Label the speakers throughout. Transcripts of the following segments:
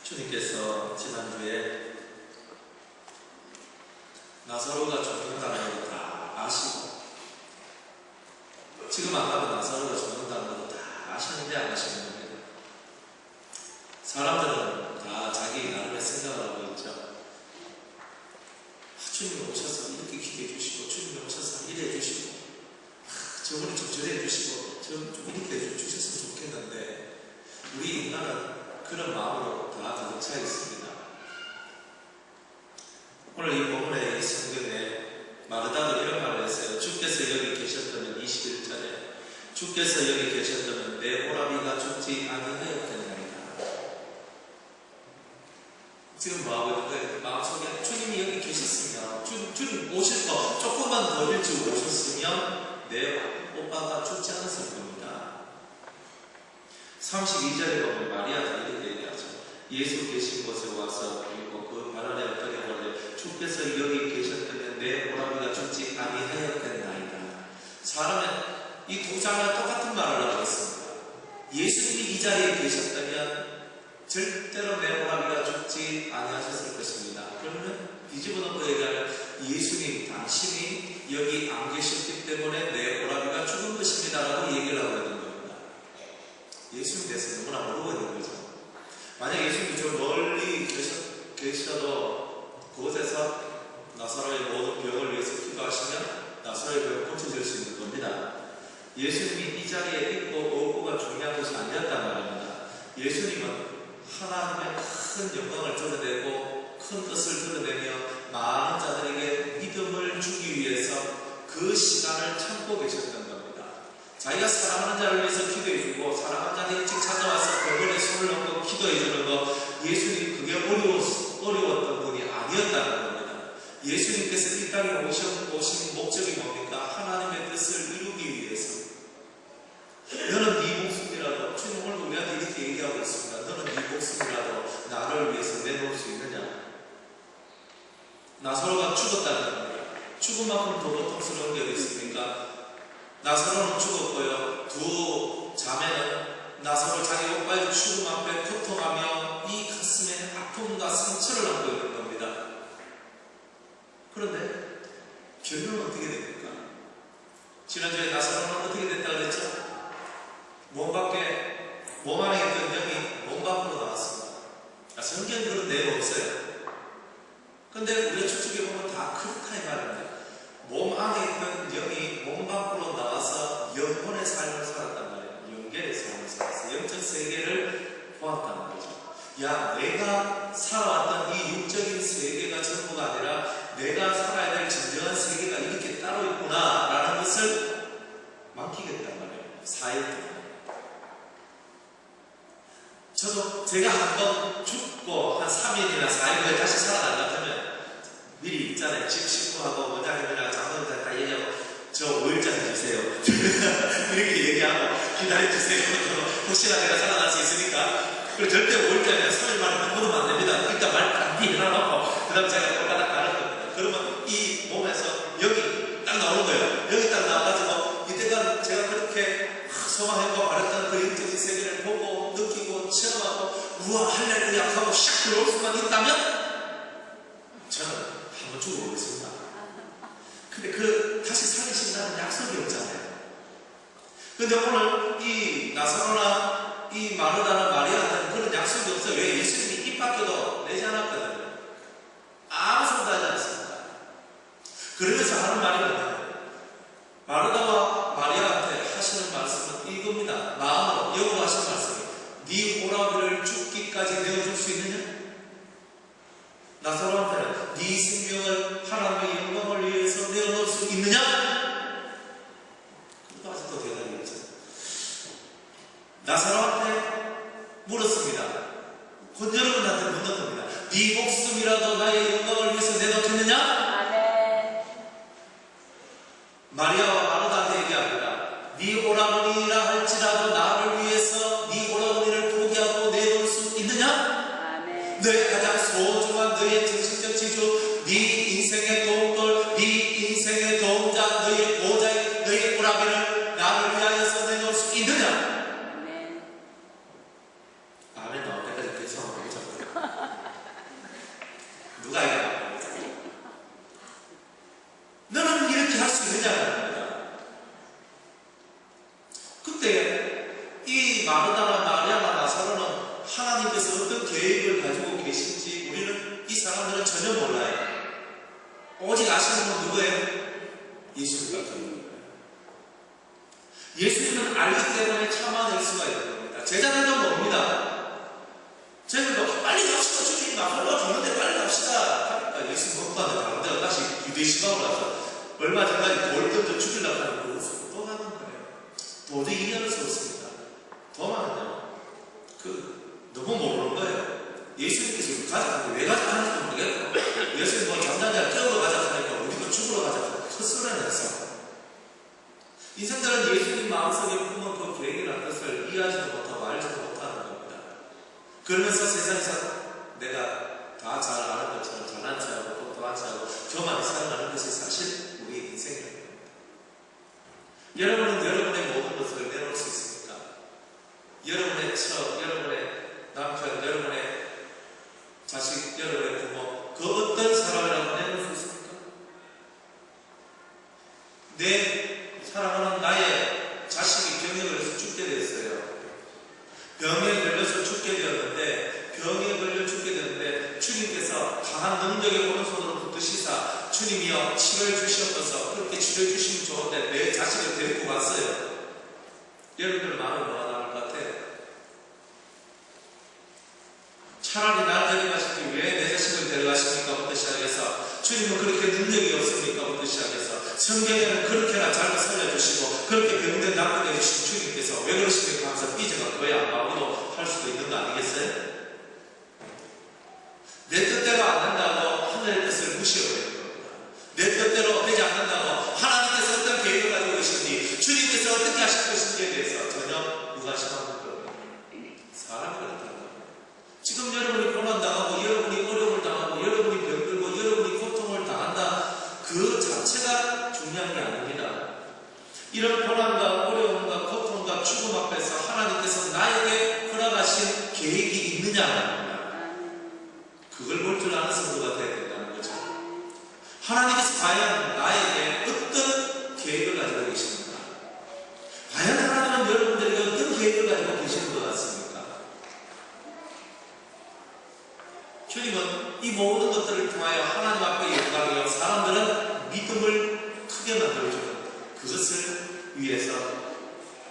Speaker 1: 주님께서 지난주에 나사로가 죽는다는 걸 다 아시고, 지금 안 가도 나사로가 죽는다는 걸 다 아시는데 안 하시는 겁니다. 사람들은 다 자기 나름의 생각을 하고 있죠. 주님이 오셔서 이렇게 기도해 주시고, 주님이 오셔서 이래 해주시고, 저분이 좀 저래 해주시고, 좀 이렇게 해주셨으면 좋겠는데, 우리 인간은 그런 마음으로 다 가득 차 있습니다. 오늘 이 본문의 성경에 마르다도 이런 말을 했어요. 주께서 여기 계셨다면 21절에 주께서 여기 계셨다면 내 오라비가 죽지 아니하였겠나이다. 지금 뭐하고 있는 거예요? 마음속에 주님이 여기 계셨으면, 주님 오실 거 조금만 더 일찍 오셨으면 내 오빠가 죽지 않았을 겁니다. 32절에 보면 마리아가 이렇게 얘기하죠. 예수 계신 곳에 와서 그리고 그 발 아래 엎드려 보되 주께서 여기 계셨다면 내 오라비가 죽지 아니하였겠나이다. 사람은 이 두 장을 똑같은 말을 하고 있습니다. 예수님이 이 자리에 계셨다면 절대로 내 오라비가 죽지 아니하셨을 것입니다. 그러면 뒤집어 놓고 얘기하면 예수님 당신이 여기 안 계셨기 때문에 내 오라비가 죽은 것입니다 라고 얘기를 하고 있는 겁니다. 예수님에 대해서 너무나 모르고 있는 거죠. 만약 예수님이 저 멀리 계셔도 그곳에서 나사로의 모든 병을 위해서 기도하시면 나사로의 병을 고쳐질 수 있는 겁니다. 예수님이 이 자리에 있고 없고가 중요한 것이 아니었단 말입니다. 예수님은 하나님의 큰 영광을 드러내고 큰 뜻을 드러내며 많은 자들에게 믿음을 주기 위해서 그 시간을 참고 계셨던 겁니다. 자기가 사랑하는 자를 위해서 기도해주고 사랑하는 자를 일찍 찾아와서 병원에 손을 얹고 기도해주는 거, 예수님 그게 어려웠던 분이 아니었다는 겁니다. 예수님께서 이 땅에 오신 목적이 뭡니까? 하나님의 뜻을 이루기 위해서. 너는 네 목숨이라도, 주님 오늘 우리한테 이렇게 얘기하고 있습니다. 너는 네 목숨이라도 나를 위해서 내놓을 수 있느냐? 나사로가 죽었다는 겁니다. 죽은 만큼 더 고통스러운 게 어디 있습니까? 나사로는 죽었고요. 두 자매는 나사로 자기 오빠의 죽음 앞에 고통하며 이 가슴에 아픔과 상처를 안고 있는 겁니다. 그런데 결론은 어떻게 됩니까? 지난주에 나사로는 어떻게 됐다 그랬죠? 몸 안에 있던 영이 몸 밖으로 나왔습니다. 성경에 그런 내용 없어요. 근데 우리가 추측해 보면 다 그렇게 말합니다. 몸 안에 있던 영이 몸 밖으로 나와서 영혼의 삶을 살았단 말이에요. 영계의 삶을 살았어요. 영적 세계를 보았다는 거죠. 야, 내가 살아왔던 이 육적인 세계가 전부가 아니라 내가 살아야 될 진정한 세계가 이렇게 따로 있구나 라는 것을 만키겠단 말이에요. 4일 동안. 저도 제가 한번 죽고 한 3일이나 4일 후에 다시 살아난다 하면 미리 있잖아요. 집 식구하고 원장님이랑 장로님들 다 얘기하고 저 5일째 해주세요. 이렇게 얘기하고 기다려주세요. 혹시나 내가 살아날 수 있으니까. 그리고 절대 5일째 아니라 3일 만에 바꾸면 안 됩니다. 일단 말 단디 일어나놓고 그 다음 제가 올라다 가는 겁니다. 그러면 이 몸에서 여기 딱 나오는 거예요. 여기 딱 나와가지고 이때가 제가 그렇게 소망했고 바랬던 그 영적인 세계를 보고 느끼고 체험하고 우와 할렐루야 하고 샥 들어올 수만 있다면 저는 한번 죽어보겠습니다. 근데 다시 살리신다는 약속이 없잖아요. 근데 오늘 이 나사로나 이 마르다나 마리아한테는 그런 약속이 없어요. 왜? 예수님이 입 밖에도 내지 않았거든요. 아무 소리도 하지 않습니다. 그러면서 하는 말이 뭐냐면 마르다와 마리아한테 하시는 말씀은 이겁니다. 마음으로 영으로 하시는 말씀이 네 오라비를 죽기까지 내어줄 수 있느냐? 나사로한테는 네 생명을 하나님의 영광을 위해서 내어놓을 수 있느냐? 그것도 아직도 대답이 없죠. 나사로한테 물었습니다. 곧 여러분한테 묻는 겁니다. 네 목숨이라도 나의 영광을 위해서 내놓겠느냐? 아멘. 마리아와 마르다한테 얘기합니다. 네 오라버니라 할지라도 나를 위해서 네 오라버니를 포기하고 내놓을 수 있느냐? 아멘. 너의 가장 소중한 너의 정신적 지주, 네 인생의 도움돌, 네 인생의 전혀 몰라요. 오직 아시는 건 누구예요? 예수님밖에 없는 거예요. 예수님은 알기 때문에 참아낼 수가 있는 겁니다. 제자들도 뭡니다. 제자들도 빨리 갑시다. 주님 나팔로 줬는데 빨리 갑시다. 하니까 예수님 먹방을 가는데 다시 유대 시방으로 가서 얼마 전까지 돌 던져 죽이려고 하는 그것을 또 하는 거예요. 도저히 이해할 수 없습니다. 도망은요. 너무 모르는 거예요. 예수님께서 가자는데 왜 가자 하는지도 모르겠고, 예수님 뭐 잠자리에 깨우러 가자 하니까 우리도 죽으러 가자 하니까 헛소리를 했어. 인생들은 예수님 마음속에 품은 그 계획이라는 것을 이해하지도 못하고 알지도 못하는 겁니다. 그러면서 세상에서 내가 다 잘 아는 것처럼 잘난 체하고 똑똑한 체하고 교만히 살아가는 것이 사실 우리의 인생이라는 겁니다. 여러분은 여러분의 모든 것을 내놓을 수 있습니까? 여러분의 처, 여러분의 남편, 여러분의 자식, 여러분의 부모, 그 어떤 사람이라도 내놓을 수 있습니까? 내 사랑하는 나의 자식이 병에 걸려서 죽게 되었어요. 병에 걸려서 죽게 되었는데, 병에 걸려 죽게 되었는데, 주님께서 강한 능력의 오른손으로 붙드시사 주님이여 치료해 주시옵소서. 그렇게 치료해 주시면 좋은데 내 자식을 데리고 갔어요. 여러분들 마음이 뭐가 나올 것 같아요? 차라리 날 데려가시기 왜 내 자식을 데려가십니까? 부터 시작해서 주님은 그렇게 능력이 없습니까? 부터 시작해서 성경에는 그렇게나 잘 살려주시고 그렇게 병든 낫게 해주신 주님께서 왜 그러십니까? 하면서 삐져가 거의 안 나오기도 할 수도 있는 거 아니겠어요? 내 뜻대로 안 된다고 하늘의 뜻을 무시해버리는 겁니다. 내 뜻대로 되지 않는다고 하나님께서 어떤 계획을 가지고 계신지 주님께서 어떻게 하실 것인지에 대해서 전혀 무관심한 겁니다. 사람이 그렇다는 겁니다. 지금 여러분이 고난당하고 여러분이 어려움을 당하고 여러분이 병들고 여러분이 고통을 당한다, 그 자체가 중요한 게 아닙니다. 이런 고난과 어려움과 고통과 죽음 앞에서 하나님께서 나에게 허락하신 계획이 있느냐, 그걸 볼 줄 아는 성도가 되어야 된다는 거죠. 하나님께서 과연 나에게 어떤 계획을 가지고 계십니까? 과연 하나님은 여러분들에게 어떤 계획을 가지고 계시는 것 같습니까? 주님은 이 모든 것들을 통하여 하나님 앞에 영광이요, 사람들은 믿음을 크게 만들어주는 그것을 위해서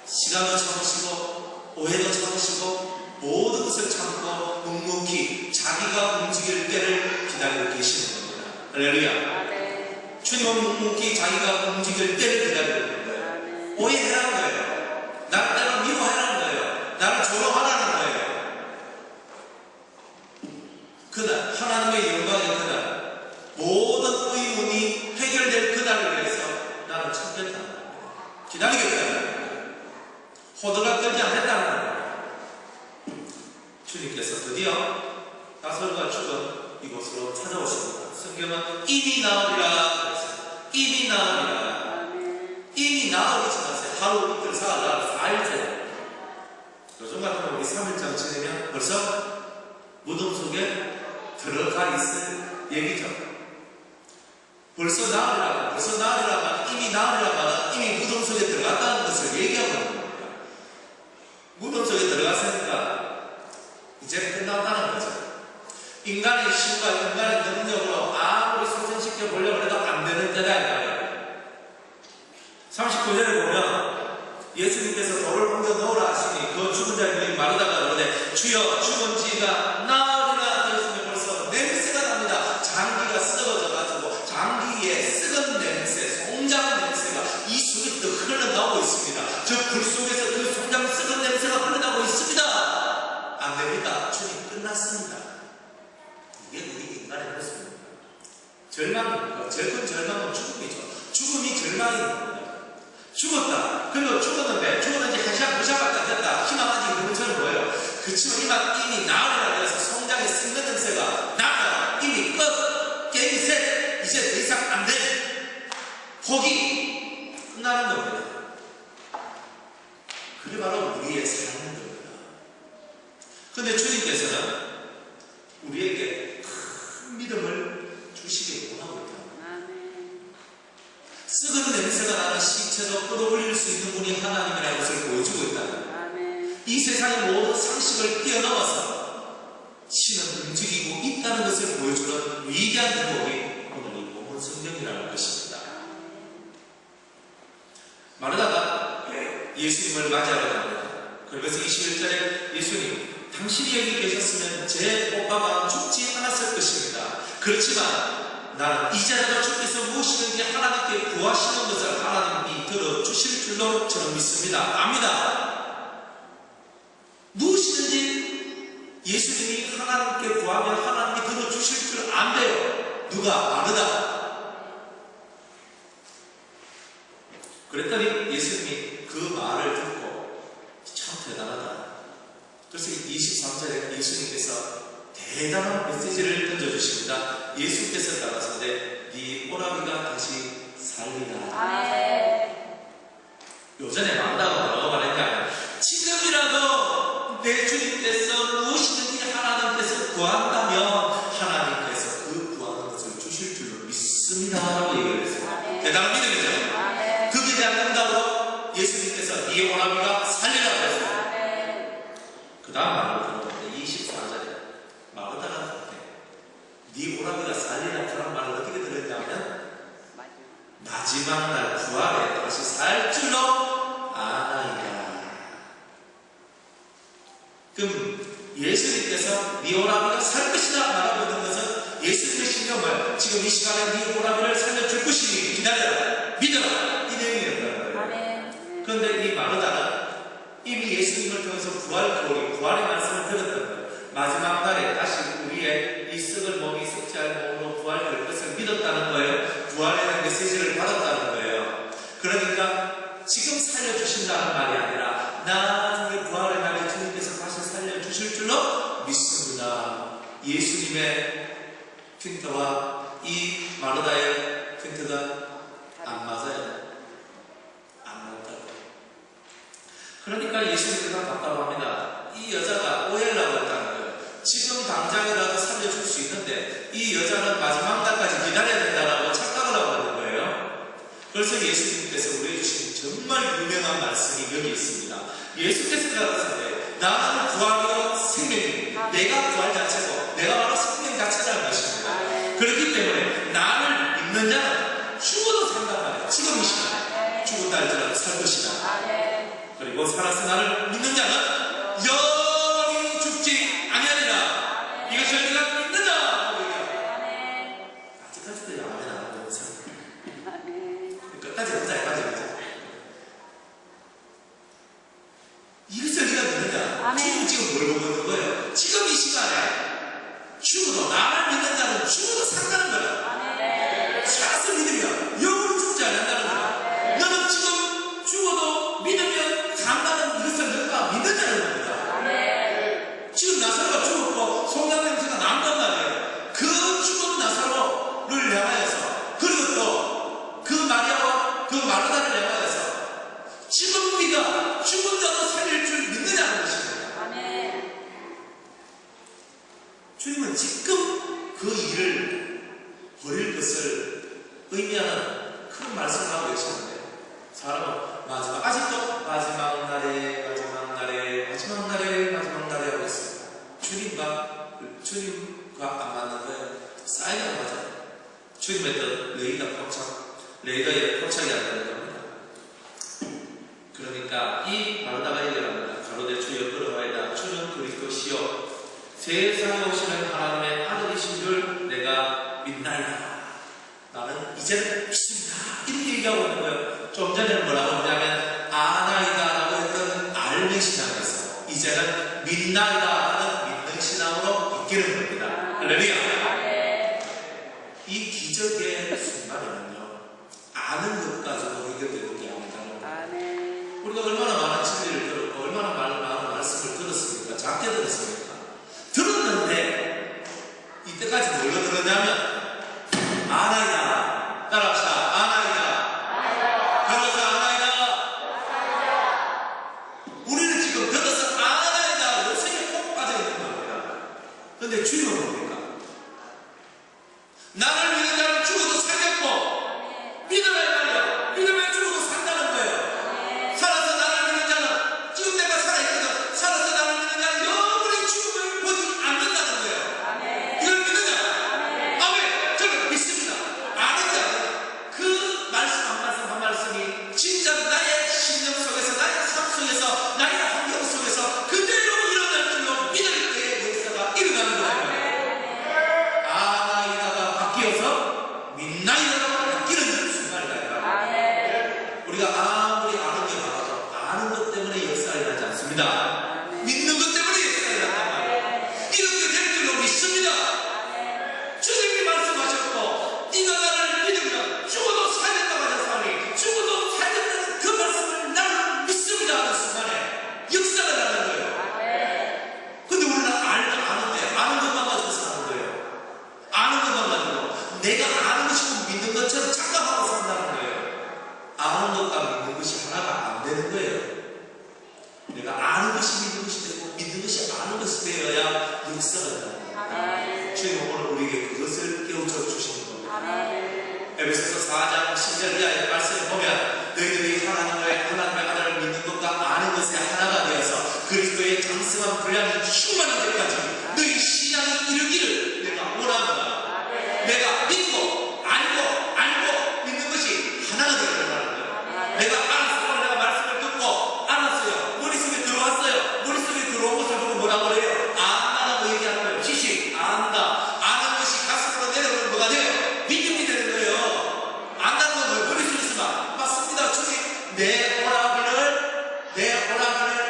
Speaker 1: 시간도 참으시고 오해도 참으시고 모든 것을 참고 묵묵히 자기가 움직일 때를 기다리고 계시는 겁니다. 할렐루야. 주님은 묵묵히 자기가 움직일 때를 기다리고 있는 거예요. 오해하라는 거예요. 나를 미워하라는 거예요. 나를 조롱하라는 거예요. 그날 하나님의 영광의 그날, 모든 의문이 해결될 그날을 위해서 나는 참겠다는 겁니다. 기다리겠다는 겁니다. 호들갑 떨지 않겠다는 겁니다. 주님께서 드디어 나설과 죽은 이곳으로 찾아오십니다. 성경은 이미 나으리라 그랬어요. 이미 나으리라. 이미 나으리 지났어요. 하루, 이틀, 사흘, 4일째. 요즘 같은 우리 3일장 지내면 벌써 무덤 속에 들어가 있을 얘기죠. 벌써 나으리라고 이미 나으리라고 이미 무덤 속에 들어갔다는 것을 얘기하고 있는 겁니다. 무덤 속에 들어갔으니까 이제 끝났다는 거죠. 인간의 힘과 인간의 능력으로 아무리 소생시켜 보려고 해도 안 되는 때다 이 말이에요. 39절에 보면 예수님께서 돌을 옮겨 넣으라 하시니 그 죽은 자들이 마르다가 그러되 주여 죽은 지가 나으리라 하였으니 벌써 냄새가 납니다. 장기가 썩어져 가지고 장기에 썩은 냄새, 송장 냄새가 이 속에서 흘러나오고 있습니다. 저 불 속에서 그 송장 썩은 냄새가 흘러나오고 있습니다. 안 됩니다. 주님 끝났습니다. 이게 우리 인간의 모습입니다. 절망입니다. 제일 큰 절망은 죽음이죠. 죽음이 절망입니다. 죽었다. 그리고 죽었는지 한 시간, 두 시간밖에 안 됐다. 희망하지 그것처럼 보여요. 그치만 이미 나으리라 해서 송장에 썩는 냄새가 나가 이미 끝. 게임이 셋. 이제 더 이상 안 돼. 포기. 끝나는 겁니다. 그게 바로 우리의 삶입니다. 그런데 주님께서는 우리에게 큰 믿음을 주시기 원하고 있다. 썩은 냄새가 나는 시체도 끌어올릴 수 있는 분이 하나님이라는 것을 보여주고 있다. 이 세상의 모든 상식을 뛰어넘어서 신은 움직이고 있다는 것을 보여주는 주는 위대한 대목이 오늘 이 본문 성경이라는 것입니다. 마르다가 예수님을 맞이하러 갑니다. 그러면서 21절에 예수님, 당신이 여기 계셨으면 제 오빠가 죽지 않았을 것입니다. 그렇지만 나는 이제라도 주께서 무엇이든지 하나님께 구하시는 것을 하나님이 들어주실 줄로 저는 믿습니다. 압니다. 무엇이든지 예수님이 하나님께 구하면 하나님이 들어주실 줄 안돼요. 누가? 마르다. 그랬더니 예수님이 그 말을 듣고 참 대단하다. 그래서 23절에 예수님께서 대단한 메시지를 던져주십니다. 예수께서 가라사대 네 오라비가 다시 살리라. 요전에 마르다가 뭐라고 말했냐면 지금이라도 내 주님께서 무엇이든지 하나님께서 구한다면 하나님께서 그 구하는 것을 주실 줄로 믿습니다 라고 얘기를 했어요. 대단한 믿음이죠. 그게 대한 응답으로 예수님께서 네 오라비가 살리라고 했어요. 그 다음 말을 들었는데 24절에 마르다가 네 오라비가 살리라 그런 말을 어떻게 들었냐면 마지막 날 부활에 다시 살 줄로 아나이다. 그럼 예수님께서 네 오라비가 살 것이다 말하고 있는 것은 예수님의 신경을 지금 이 시간에 네 오라비를 살려줄 것이니 기다려라, 믿어라, 이 내용이었다는 거예요. 그런데 이 마르다는 이미 예수님을 통해서 부활의 말씀을 들었던 거예요. 마지막 날에 다시 우리의 이 썩을 몸이 썩지 않을 몸으로 부활될 것을 믿었다는 거예요. 부활에 대한 메시지를 받았다는 거예요. 그러니까 지금 살려주신다는 말이 아니라 나중에 부활의 날에 주님께서 다시 살려주실 줄로 믿습니다. 예수님의 핀트와 이 마르다의 핀트가 안 맞아요. 안 맞다고. 그러니까 예수님께서 답답합니다. 이 여자가 오해를 하고 있다는 거예요. 지금 당장이라도 살려줄 수 있는데 이 여자는 마지막 날까지 기다려야 된다라고 착각을 하고 있는 거예요. 그래서 예수님께서 우리에게 주신 정말 유명한 말씀이 여기 있습니다. 예수께서 가라사대 나는 부활이요 생명입니다. 내가 부활 자체고 내가 바로 생명 자체라는 것입니다. 그렇기 때문에 나를 믿는 자는 죽어도 산단 말이에요. 지금 이 시간에 죽었다 할지라도 살 것이다. 그리고 살아서 나를 믿는 자는 영원히 죽지 아니하리라. 이것을 네가 믿느냐 하고 얘기합니다. 아직까지도 아멘 안 하고 있어요. 끝까지 보자. 이것을 네가 믿느냐. 지금 뭘 보고 있는 거예요? 지금 이 시간에 죽어도 나를 믿는 자는 죽어도 산다는 거야. 살아서 믿으면 영원히 죽지 않는다는 거야. 너는 지금 죽어도 믿으면 산다는 이것을 너가 믿느냐는 겁니다. 지금 나사로가 죽었고 성령냄새가 난단 말이에요. 그 죽은 나사로를 향하여서 그리고 또 그 마리아와 그 마르다를 향하여서 지금 네가 죽은 자도 살릴 줄 믿느냐는 것입니다. 주님은 지금 그 일을 버릴 것을 의미하는 그런 말씀을 하고 계시는데 사람은 아직도 마지막 날에 하고 있습니다. 주님과 안 맞는 거예요. 사인이 안 맞아요. 주님의 뜻 레이더의 포착이 안 되는 겁니다. 그러니까 이 마르다가 얘기합니다. 가로되 주여 그러하이다. 주는 그리스도시요 세상에 오시는 하나님의 아들이신 줄 내가 믿나이다. 나는 이제는 믿습니다. 이렇게 얘기하고 있는 거예요. 좀 전에는 뭐라고 했냐면 아나이다라고 했던 알는 신앙에서 이제는 믿나이다 하는 믿는 신앙으로 바뀌는 겁니다. 할렐루야. 이 기적의 순간에는요 아는 것 가지고 해결되는 게 아니라는 거예요. 우리가 얼마나 많은 진리를 들었고 얼마나 많은 말씀을 들었습니까? 작게 들었습니까? 들었는데 이때까지 뭘로 들었냐면 아나이다. 따라합시다. 아나이다. 들어서 아나이다. 우리는 지금 들어서 아나이다. 요새에 꼭 빠져있는 겁니다. 그런데 주님은 뭡니까? 나를 믿는 자는 죽어도 살겠고 믿으라 이 말이야. 믿으면 죽어도 산다는 거예요. 살아서 나를 믿는 자는 지금 내가 살아있거든. 살아서 나를 믿는 자는 영원히 죽음을 보지 않는다는 거예요. 이걸 믿느냐? 되어서 믿나이다라고 바뀌는 순간이다. 우리가 아무리 아는 게 많아도 아는 것 때문에 역사가 일어나지 않습니다. 믿는 것 때문에 역사가 일어난단 말이에요. 이렇게 될 줄로 믿습니다. 주님이 말씀하셨고 네가 나를 믿으면 죽어도 살겠다고 하셨사오니 죽어도 살겠다는 그 말씀을 나는 믿습니다 하는 순간에 역사가 나는 거예요. 근데 우리는 아는데 아는 것만 가지고 사는 거예요. 아는 것만 가지고 내가 아는 것이고 믿는 것처럼 착각하고 산다는 거예요. 아는 것과 믿는 것이 하나가 안 되는 거예요. 내가 아는 것이 믿는 것이 되고 믿는 것이 아는 것이 되어야 역사가 일어나는 거예요. 주님 오늘 우리에게 그것을 깨우쳐 주시는 겁니다. 에베소서 4장 10절 이하의 말씀을 보면 너희들이 하나님의 아들을 믿는 것과 아는 것에 하나가 되어서 그리스도의 장성한 분량이 충만한 데까지 너희 신앙이 이르기를 내가 원합니다. 내가 믿고 알고 믿는 것이 하나가 되어야 하는 거예요. 내가 알았어요. 내가 말씀을 듣고 알았어요. 머릿속에 들어왔어요. 머릿속에 들어온 것을 보고 뭐라고 그래요? 안다라고 얘기하는 거예요. 지식, 안다. 아는 것이 가슴으로 내려오면 뭐가 돼요? 믿음이 되는 거예요. 안다는 건 머릿속에 있으면 맞습니다. 주님 내 오라비를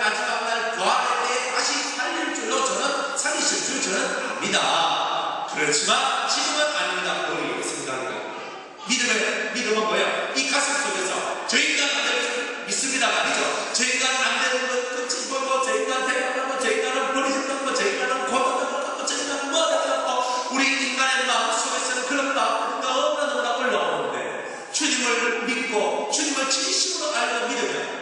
Speaker 1: 마지막 날 부활할 때 다시 살릴 줄로 저는 살리실 줄 저는 압니다. 그렇지만 지금은 아닙니다. 우리 생각이고 믿음은 뭐예요? 이 가슴 속에서 저 인간 안 될 줄 믿습니다가 아니죠. 저 인간 안 되는 것 끝이 보고 저 인간 대박한 거, 저 인간은 버리셨던 거, 저 인간은 고통을 거, 저 인간은 뭐하다고 우리 인간의 마음 속에서는 그런 마음이 너무나 올라오는데 주님을 믿고 주님을 진심으로 알고 믿으면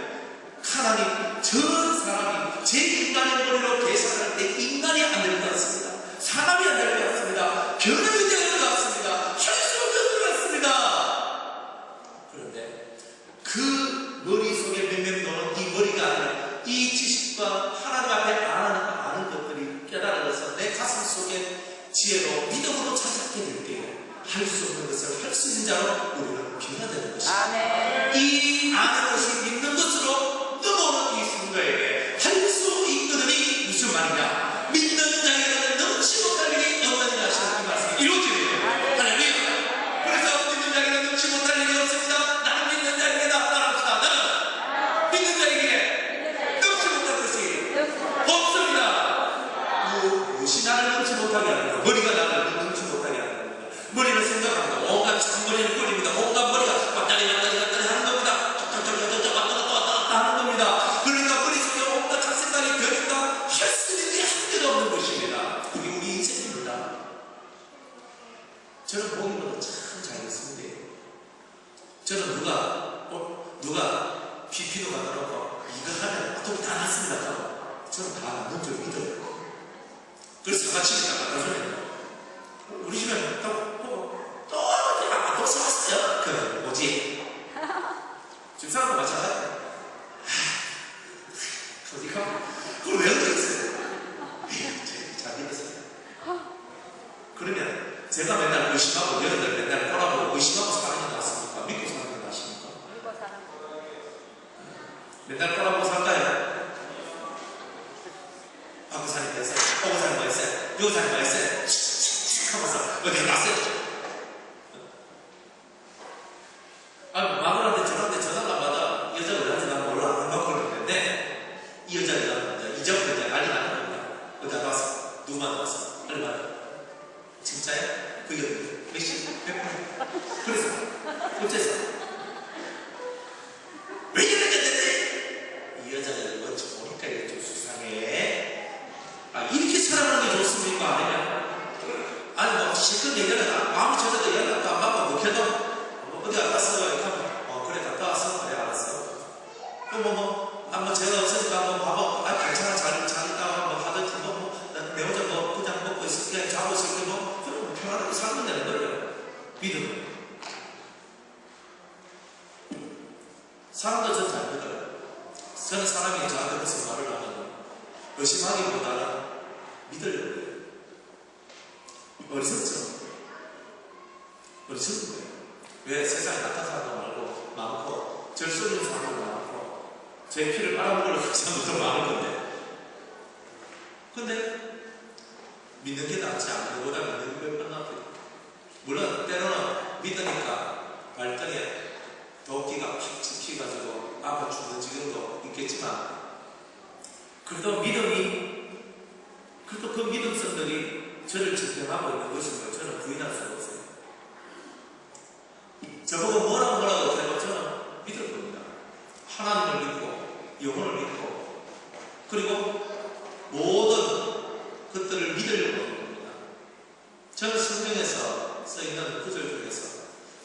Speaker 1: 하나님 저 사람이 제 인간의 머리로 계산할 때 인간이 안 될 것 같습니다. 사람이 안 될 것 같습니다. 변형이 되는 것 같습니다. 할 수 없는 것 같습니다. 그런데 그 머릿속에 맴맴 도는 이 머리가 아니라 이 지식과 하나님 앞에 아는 것들이 깨달아져서 내 가슴 속에 지혜로 믿음으로 찾게 될 때 할 수 없는 것을 할 수 있는 자로 우리는 변화되는 것입니다. 이 아는 것이 믿는 것으로 넘어오는 이 성도에게 할 수 있거든이 무슨 말이냐? 믿는 자에게는 넘치 못할 일이 없느니라 하시는 그 말씀이 이루어지는 거예요. 할렐루야. 그래서 믿는 자에게는 넘치 못할 일이 없습니다. 나는 믿는 자에게다. 따라합시다. 나는 믿는 자에게 넘치 못할 것이 없습니다. 무엇이 나를 넘치 못하게 하는가? 머리가 나를 넘치 못하게 하는 겁니다. 머리를 생각합니다. 온갖 잔머리를 끓입니다. 온갖 머리가 왔다리 하는 겁니다. 쩍쩍쩍쩍 왔다 갔다 하는 겁니다. 그러니까 머릿속에 온갖 착색깔이 되니까 할 수 있는 게 한 개도 없는 것입니다. 그게 우리 인생입니다. 저는 보기보다 참 잘했습니다. 저는 누가 PP도 갖다 놓고 이거 하면 어떻게 다 났습니다. 저는 다 맞는 줄 믿어요. 그래서 사과치기 딱 갖다 줘요. 우리 집에 또 보고 또 또 써왔어요. 그래 뭐지? 집사람도 마찬가지야. 어디가? 그걸 왜 얻어있어요? 잘 믿었어요. 그러면 제가 맨날 의심하고 여러분들 맨날 보라고 의심하고 사는 게 낫습니까? 믿고 사는 게 낫습니까? 맨날 보라고 살까요? 방금 사는 거 했어요. 오고 사는 거 했어요. 여기 사는 거 했어요. 하면서 어디 갔어요? 마누라한테 전화가 받아 여자가 어디한테 가면 몰라 안 받고 그러는데 이 여자가 잊어버린 자 난리 나는 겁니다. 어디 왔어? 누구 만나왔어? 빨리 말해. 진짜야? 그게 몇 시? 100분? 그래서 어째서? 왜 이러겠는데? 이 여자가 이거 보니까 이게 좀 수상해. 이렇게 살아가는 게 좋습니까? 아니면 뭐 실컷 얘기를 아무리 저자도 연락도 안 받고 못해도 어디 갔다 왔어? 이렇게 하면 그래 갔다 왔어? 그래 알았어. 또 한번 제가 없으니까 한번 봐봐. 괜찮아 잘 있다 뭐 하든지 내 혼자 그냥 먹고 있을게 자고 있을게 그럼 편안하게 살면 되는 거예요. 믿음. 사람도 전 잘 믿어요. 저는 사람이 저한테 무슨 말을 하면 의심하기보다는 믿으려고 해요. 어리석죠? 어리석은 거예요. 왜 세상에 나쁜 사람도 많고 절수있는 사람도 많고 제 피를 빨아먹으려고 하는 사람도 많은 건데 근데 믿는 게 낫지 않은 것보다 믿는 게 끝나고 물론 믿으니까 발등에 도끼가 픽 찍혀가지고 아파 죽는 지경도 있겠지만, 그래도 그 믿음성들이 저를 지탱하고 있는 것인 걸 저는 부인할 수가 없어요. 저보고 뭐라고 해도 저는 믿을 겁니다. 하나님을 믿고 영혼을 믿고, 그리고 모든 것들을 믿으려고 하는 겁니다. 저는 성경에서 써있는 구절 중에서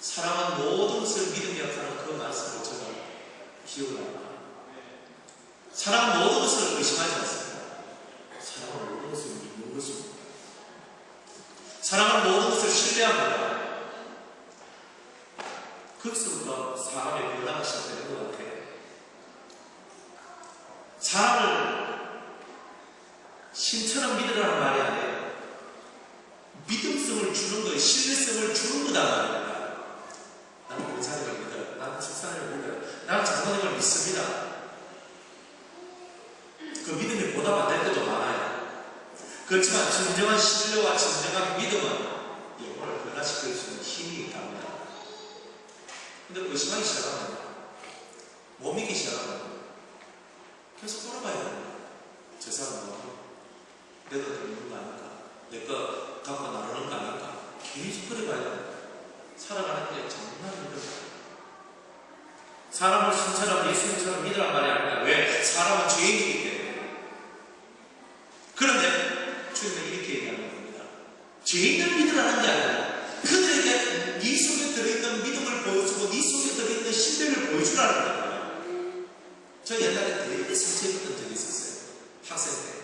Speaker 1: 사랑은 모든 것을 믿음이라 하는 그 말씀을 저는 기억을 합니다. 사랑은 모든 것을 의심하지 않습니다. 사랑은 모든 것을 믿는 것입니다. 사랑은 모든 것을 신뢰합니다. 거기서부터 사람의 변화가 시작되는 것 같아요. 사람을 신처럼 믿으라는 말이 아니에요. 믿음성을 주는 거예요. 신뢰성을 주는 거다 말입니다. 나는 은사님을 믿어요. 나는 집사님을 믿어요. 나는 장로님을 믿습니다. 그 믿음이 보답 안 될 때도 많아요. 그렇지만 진정한 신뢰와 진정한 믿음은 영혼을 변화시킬 수 있는 힘이 있답니다. 근데 의심하기 시작하면, 못 믿기 시작하면 계속 돌아봐야 됩니다. 저 사람은 뭐 내가 듣는 거 아닐까? 내 거 갖고 나누는 거 아닐까? 계속 그래 봐야 됩니다. 살아가는 게 정말 힘들어요. 사람을 신처럼 예수님처럼 믿으란 말이 아니라, 왜? 사람은 죄인이기 때문에. 그런데 주님은 이렇게 얘기하는 겁니다. 죄인을 믿으라는 게 아니라 그들에게 네 속에 들어있는 믿음을 보여주고 네 속에 들어있는 신뢰를 보여주라는 거예요. 저 옛날에 되게 상처입었던 적이 있었어요. 학생 때.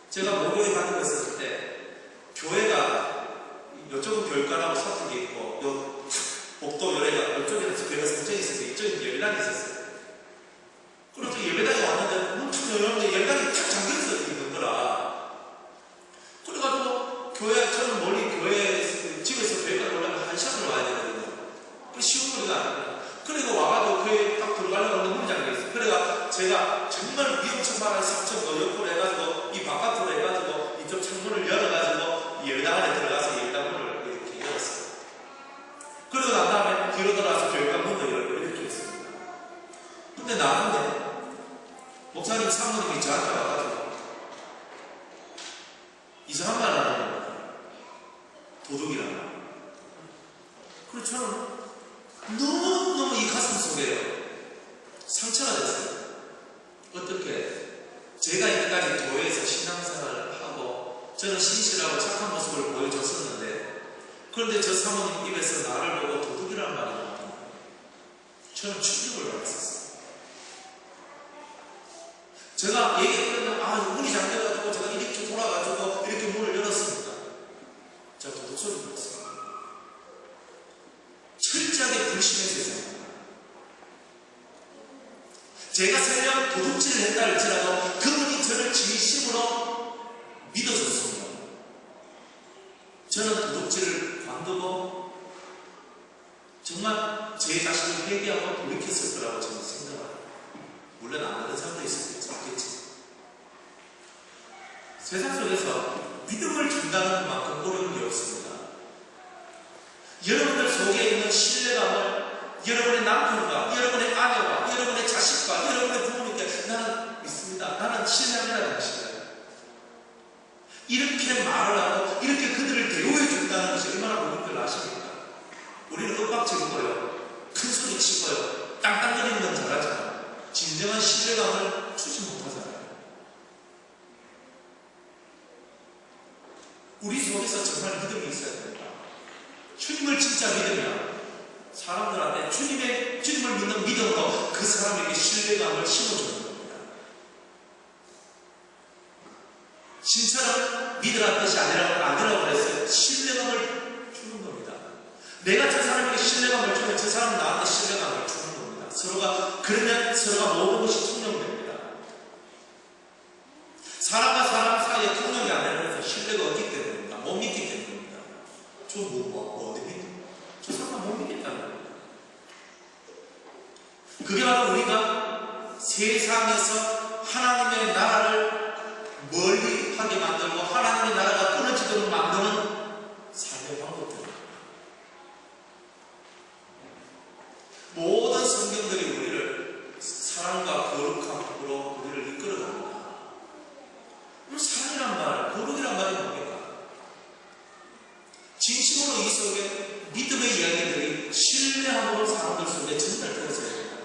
Speaker 1: 제가 목요일 다니고 있었을 때 교회가 이쪽은 교육관하고 섞은 게 있고 요 복도 요래가 이쪽에는 교회가 상처가 있었는데 이쪽에 예배당이 있었어요. 그래서 예배당에 왔는데 엄청 열렸는데 예배당이 탁 잠겨있어 있는 거라. 그래가지고 저는 멀리 교회 집에서 교회까지 올라가면 1시간을 와야 되거든요. 그 쉬운 거리가 아닙니다. 그래가 와가지고 교회에 딱 들어가려고 하는데 문이 잠겨있어요. 그래가 제가 정말 위험천만한 상처가 옆으로 해가지고 이 바깥으로 해가지고 이쪽 창문을 열어가지고 예배당 안에 들어가서 예배당 문을 이렇게 열었어요. 그러고 난 다음에 뒤로 돌아와서 교회관 문을 열고 이렇게 했습니다. 근데 나왔는데 목사님 사모님이 저한테 와가지고 이상한 말 하는 겁니다. 도둑이라는 말. 그래서 저는 너무너무 이 가슴 속에 상처가 됐어요. 어떻게 제가 이때까지 교회에서 신앙생활을 하고 저는 신실하고 착한 모습을 보여줬었는데, 그런데 저 사모님 입에서 나를 보고 도둑이라는 말이 나왔던 거예요. 저는 충격을 받았었어요. 제가 얘기했더니 문이 잠겨가지고 제가 이렇게 돌아가지고 이렇게 문을 열었습니다. 제가 도둑 소리 들었습니다. 철저하게 불신의 세상입니다. 제가 설령 도둑질을 했다 할지라도 그분이 저를 진심으로 믿어줬습니다. 저는 도둑질을 관두고 정말 제 자신을 회개하고 돌이켰을 거라고 저는 생각합니다. 물론 안 그런 사람도 있겠지. 세상 속에서 믿음을 준다는 것만큼 어려운 게 없습니다. 여러분들 속에 있는 신뢰감을 여러분의 남편과 여러분의 아내와 여러분의 자식과 여러분의 부모님께 나는 믿습니다. 나는 신뢰합니다. 당신을. 이렇게 말을 하고 이렇게 그들을 대우해 준다는 것이 얼마나 좋은 줄 아십니까? 우리는 윽박지르고요, 큰 소리 치고요, 땅땅거리는 건 잘하지만 진정한 신뢰감을 주지 못하잖아요. 우리 속에서 정말 믿음이 있어야 됩니다. 주님을 진짜 믿으면 사람들한테 주님을 믿는 믿음으로 그 사람에게 신뢰감을 심어주는 겁니다. 신처럼 믿으라는 뜻이 아니라고 그랬어요. 신뢰감을 주는 겁니다. 내가 저 사람에게 신뢰감을 주면 저 사람은 나한테 신뢰감을 주는 겁니다. 그러면 서로가 모든 것이 통용됩니다. 사람과 사람 사이에 통용이 안 되면서 신뢰가 없기 때문입니다. 못 믿기 때문입니다. 저 어디 믿어? 저 사람 못 믿겠다는 겁니다. 그게 바로 우리가 세상에서 하나님의 나라를 멀리 하게 만들고 하나님의 나라가 끊어지도록 만드는 삶의 방법입니다. 모든 성경들이 우리를 사랑과 거룩함으로 우리를 이끌어갑니다. 그럼 사랑이란 말, 거룩이란 말이 뭡니까? 진심으로 이 속에 믿음의 이야기들이 신뢰함으로 사람들 속에 전달되어져야 됩니다.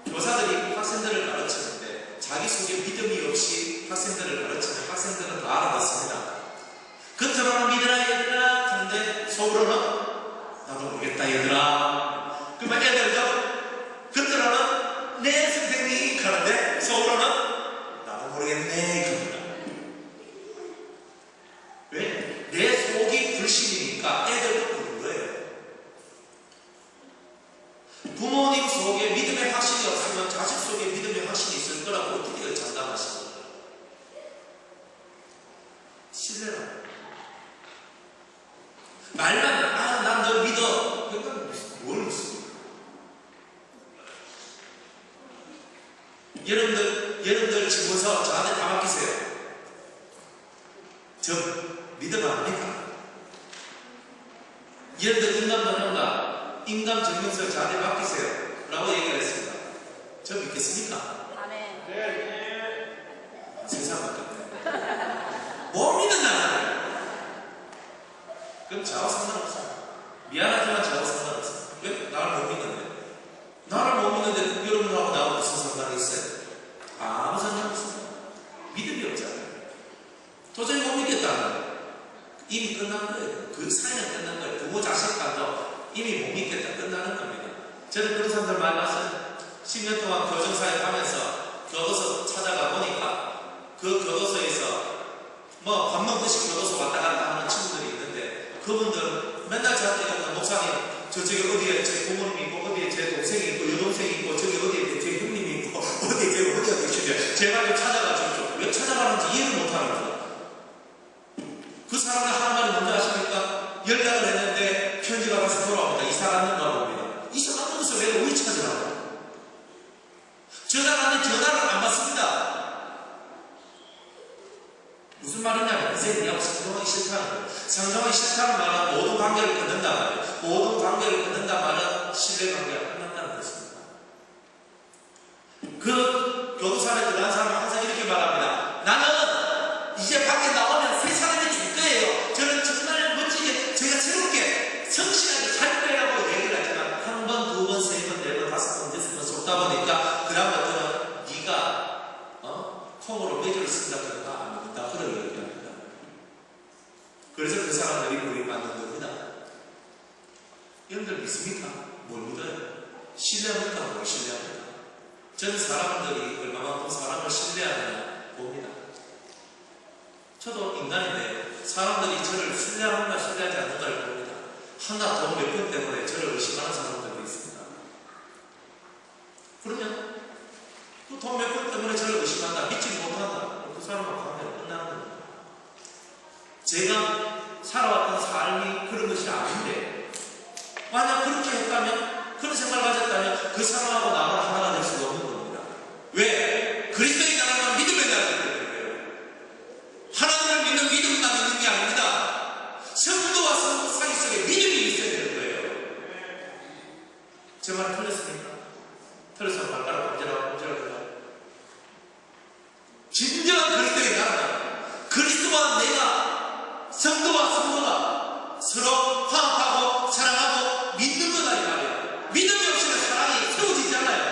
Speaker 1: 교사들이 학생들을 가르치는데 자기 속에 믿음이 없이 학생들을 가르치면 학생들은 다 알아듣습니다. 겉으로는 믿으라 얘들아 하는데 속으로는 나도 모르겠다 얘들아. 그러면 애들도 겉으로는 내 선생님이 가는데 속으로는 나도 모르겠네 그럽니다. 왜? 내 속이 불신이니까 애들도 그런 거예요. 부모님 속에 믿음의 확신이 없으면 자식 속에 믿음의 확신이 있을 거라고 어떻게 장담하시는 거예요? 신뢰라. 말만 난 너 믿어. 그러니까 뭘 믿습니까? 여러분들 집에서 저한테 다 맡기세요. 저 믿음 압니까? 여러분들 인감번호가 인감증명서 저한테 맡기세요 라고 얘기를 했습니다. 저 믿겠습니까?
Speaker 2: 아멘.
Speaker 1: 세상 맡겼네. 못 믿는다는 그럼 저하고 상관없어요. 미안하지만 저하고 상관없어요. 왜? 나를 못 믿는데. 나를 못 믿는데 여러분하고 나하고 무슨 상관이 있어요? 아무 상관없습니다. 믿음이 없잖아요. 도저히 못 믿겠다는 거예요. 이미 끝난 거예요. 그 사이는 끝난 거예요. 부모 자식 간도 이미 못 믿겠다 끝나는 겁니다. 저는 그런 사람들 만났어요. 10년 동안 교정사역 하면서 교도소 찾아가 보니까 그 교도소에서 뭐 밥 먹듯이 교도소 왔다 갔다 하는 친구들이 있는데 그분들은 맨날 저한테 오는 목사님 저쪽에 어디에 제 부모님이 있고 어디에 제 동생이 있고 여동생이 있고 저기 어디에 제 형님이 있고 어디에 제가 어디가 계시냐 제발 좀 찾아가 주십시오. 왜 찾아가는지 이해를 못하는 거예요. 그 사람들 하는 말이 뭔지 아십니까? 연락을 했는데 편지가 와서 돌아옵니다. 이사 갔는가 봅니다. 이사 갔는 것을 내가 왜 찾으라고? 전화를 하는데 전화를 안 받습니다. 무슨 말이냐면 이제 내가 상정하기 싫다는 거예요. 상정하기 싫다는 말은 모든 관계를 끊는단 말이에요. 모든 관계를 끊는단 말은 신뢰관계가 끝난다는 것입니다. 그 교도소에 들어간 사람은 항상 이렇게 말합니다. 나는 이제 밖에 나오면 새 사람이 줄 거예요. 저는 정말 멋지게 제가 새롭게 성실하게 살 거라고 얘기를 하지만 한 번, 두 번, 세 번, 네 번, 다섯 번, 여섯 번 속다 보니까 그 다음부터는 네가 콩으로 매주를 쓴다 그러나 안 믿는다 그런 얘기합니다. 그래서 그 사람들이 구입받는 겁니다. 여러분들 믿습니까? 뭘 믿어요? 신뢰합니까? 뭘 신뢰합니까? 저는 사람들이 얼마만큼 사람을 신뢰하느냐 봅니다. 저도 인간인데 사람들이 저를 신뢰하는가 신뢰하지 않는가를 봅니다. 하나 돈 몇 푼 때문에 저를 의심하는 사람들도 있습니다. 그러면 그 돈 몇 푼 때문에 저를 의심한다, 믿지 못한다. 그 사람은 가면 끝나는 겁니다. 제가 살아왔던 삶이 그런 것이 아닌데 만약 그렇게 했다면 그런 생각을 가졌다면 그 사람하고 나는 하나가 될 수가 없는 겁니다. 왜? 그리스도의 나라가 믿음의 나라이기 때문에 하나님을 믿는 믿음만 있는 게 아닙니다. 성도와 성도 사이 속에 믿음이 있어야 되는 거예요. 제 말이 틀렸습니까? 틀렸으면 발가락 ом지라고 진정한 그리스도의 나라는 그리스도와 내가 성도와 성도가 서로 화합하고 사랑하고 믿는 거다 이 말이에요. 믿음이 없이는 사랑이 세워지지 않아요.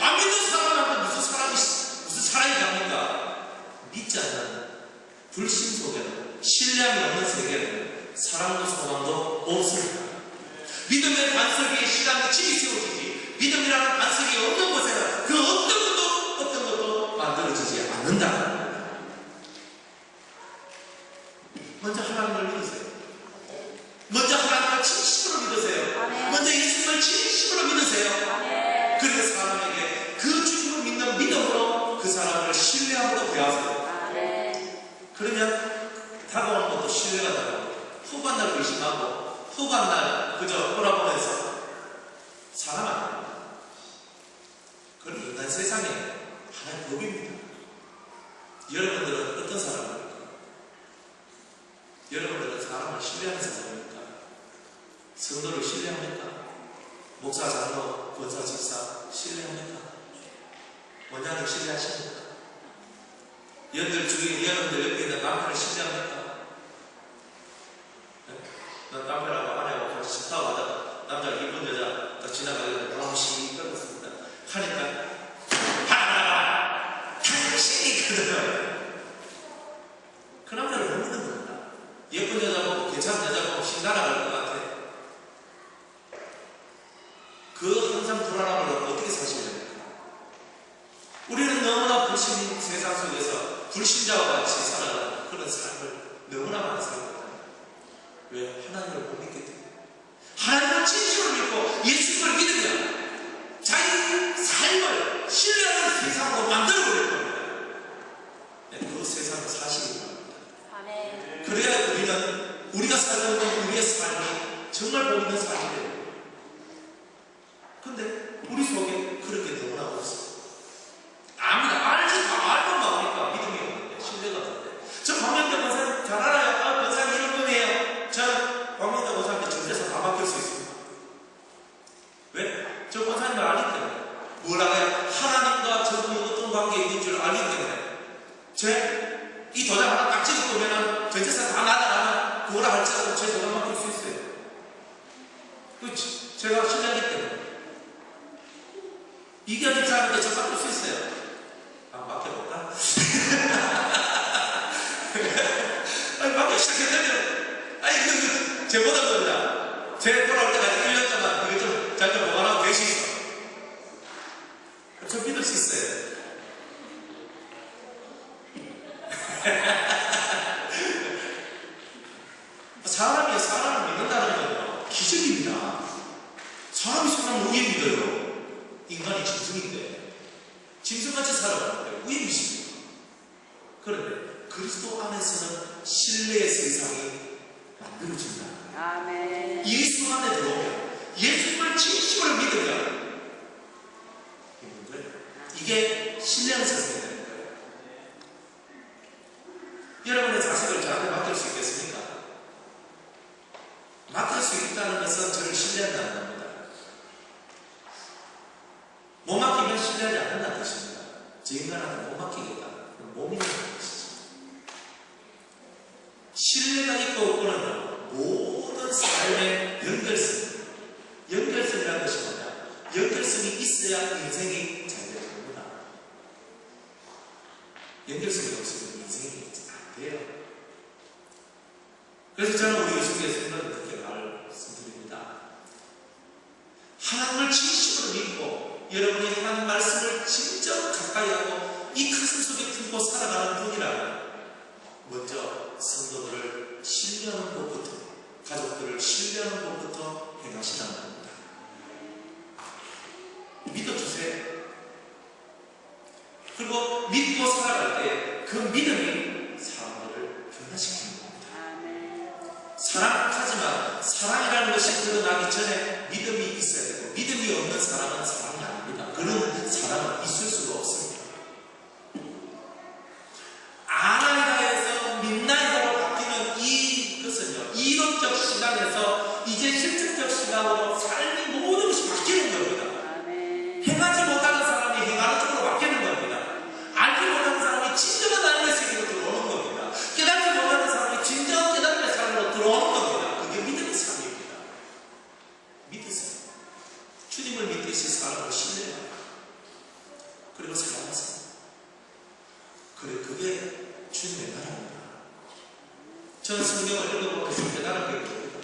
Speaker 1: 안 믿는 사람한테 무슨 사랑이 갑니까? 믿지 않는 불신 속에는 신뢰함이 없는 세계에는 사랑도 소망도 없습니다. 믿음의 반석 위에 신앙의 집이 세워지지 믿음이라는 반석이 없는 곳에는 그 어떤 것도 만들어지지 않는다. 먼저 하나님을 믿으세요. 먼저 하나님을 진심으로 믿으세요.
Speaker 2: 아멘.
Speaker 1: 먼저 예수님을 진심으로 믿으세요.
Speaker 2: 아멘.
Speaker 1: 그래서 사람에게 그 주님을 믿는 믿음으로 그 사람을 신뢰함으로 대하세요.
Speaker 2: 아멘.
Speaker 1: 그러면 다가오는 것도 신뢰가 다가오고 후반 날 의심하고 후반 날 그저 돌아보면서 사람 아닙니다. 그건 인간 세상에 하나의 법입니다. 여러분들은 어떤 사람입니까? 여러분들은 사람을 신뢰하는 사람입니까? 성도를 신뢰합니까? 목사, 장로, 권사, 집사 신뢰합니까? 원장님 신뢰하십니까? 여러분들 주위에 여러분들 옆에 있는 남편을 신뢰합니까? 난 남편하고 아내하고 같이 차 타고 가다가 남자가 이쁜 여자 딱 지나가길래 바람씩 떨었습니다. 하니까 봐라 당신이 그러면 그 남자를 못 믿는 겁니다. 예쁜 여자 보고 괜찮은 여자 보고 신 날아갈 것 같아. 그 항상 불안함을 어떻게 사셔야 됩니까? 우리는 너무나 불신 세상 속에서 불신자와 같이 살아가는 그런 삶을 너무나 많이 살거든요. 왜? 하나님을 못 믿기 때문에. 하나님을 진심으로 믿고 예수님을 믿으면 자기 삶을 신뢰하는 세상으로 만들어버릴 겁니다. 네, 그 세상을 사시기 바랍니다.
Speaker 2: 아멘.
Speaker 1: 그래야 우리가 살고 있는 우리의 삶이 정말 복 있는 삶이 돼요. 근데 우리 속에 그렇게 너무나 없어요. 압니다. 알지, 다 알고 나오니까 믿음이 없는데, 신뢰가 없는데. 저 박명대 권사님 잘 알아요. 아, 권사님 이런 분이에요. 저는 박명대 권사님한테 전재산 다 맡길 수 있습니다. 왜? 저 권사님을 알기 때문에. 뭘 알아요? 하나님과 저분이 어떤 관계에 있는 줄 알기 때문에. 이 도장 하나 딱 찍어 보면은 전재산 다 나가면 그거라 할지라도 제 도장 맡길 수 있어요. 제가 신뢰하기 때문에. 이겨진 사람한테 저 맡길 수 있어요. 아, 맡겨볼까? 아니, 맡기 시작했는데, 아니, 제보다 겁니다. 제 돌아올 때까지 1년 동안 이거 좀 잘 좀 보관하고 계시죠? 저 믿을 수 있어요. 사람이 사람을 믿는다는 건요, 기적입니다. 사람이 사람을 우애 믿어요. 인간이 짐승인데 짐승같이 살아가는데 왜 믿습니까? 그런데 그리스도 안에서는 신뢰의 세상이 만들어진다.
Speaker 2: 아멘.
Speaker 1: 예수 안에 들어오면 예수님을 진심으로 믿으면 이게 신뢰하는 세상이 되는 거예요. 여러분의 자식을 저한테 맡길 수 있겠습니까? 맡길 수 있다는 것은 저를 신뢰한다는 겁니다. 못 맡기면 신뢰하지 않는다는 뜻입니다. 저 인간한테 못 맡기겠다. 못 믿는다는 뜻이죠. 신뢰가 있고 없고는 모든 삶의 연결성이라는 것이 뭐냐? 연결성이 있어야 인생이 잘 되는 겁니다. 연결성이 없으면 인생이 안 돼요. 그래서 저는 우리 예수께서는 그렇게 말씀드립니다. 하나님을 진심으로 믿고 여러분이 하나님 말씀을 진짜 가까이 하고 이 가슴 속에 품고 살아가는 분이라면 먼저 성도들을 신뢰하는 것부터, 가족들을 신뢰하는 것부터 행하시라는 겁니다. 믿어주세요. 그리고 믿고 살아갈 때 그 믿음이 사람들을 변화시키는 겁니다. 사랑하지만 사랑이라는 것이 드러나기 전에 믿음이 있어야 되고, 믿음이 없는 사람은 사랑이 아닙니다. 그런 사람은 있을 수가 없습니다. 아나이다 해서 민나이다로 바뀌는 이것은요, 이론적 시각에서 이제 실질적 시각으로 삶이 모든 것이 바뀌는 겁니다. 행하지 못하는 사람이 행하는 쪽으로 바뀌는 겁니다. 알지 못하는 사람이 진정한 하나님의 세계로 들어오는 겁니다. 깨닫지 못하는 사람이 진정한 깨닫는 삶으로 들어오는 겁니다. 그게 믿음의 삶입니다. 믿으세요. 주님을 믿듯이 사람을 신뢰하고 그리고 사랑하세요. 그래, 그게 주님의 나라입니다. 저는 성경을 읽어보면서 대단한 게 있습니다.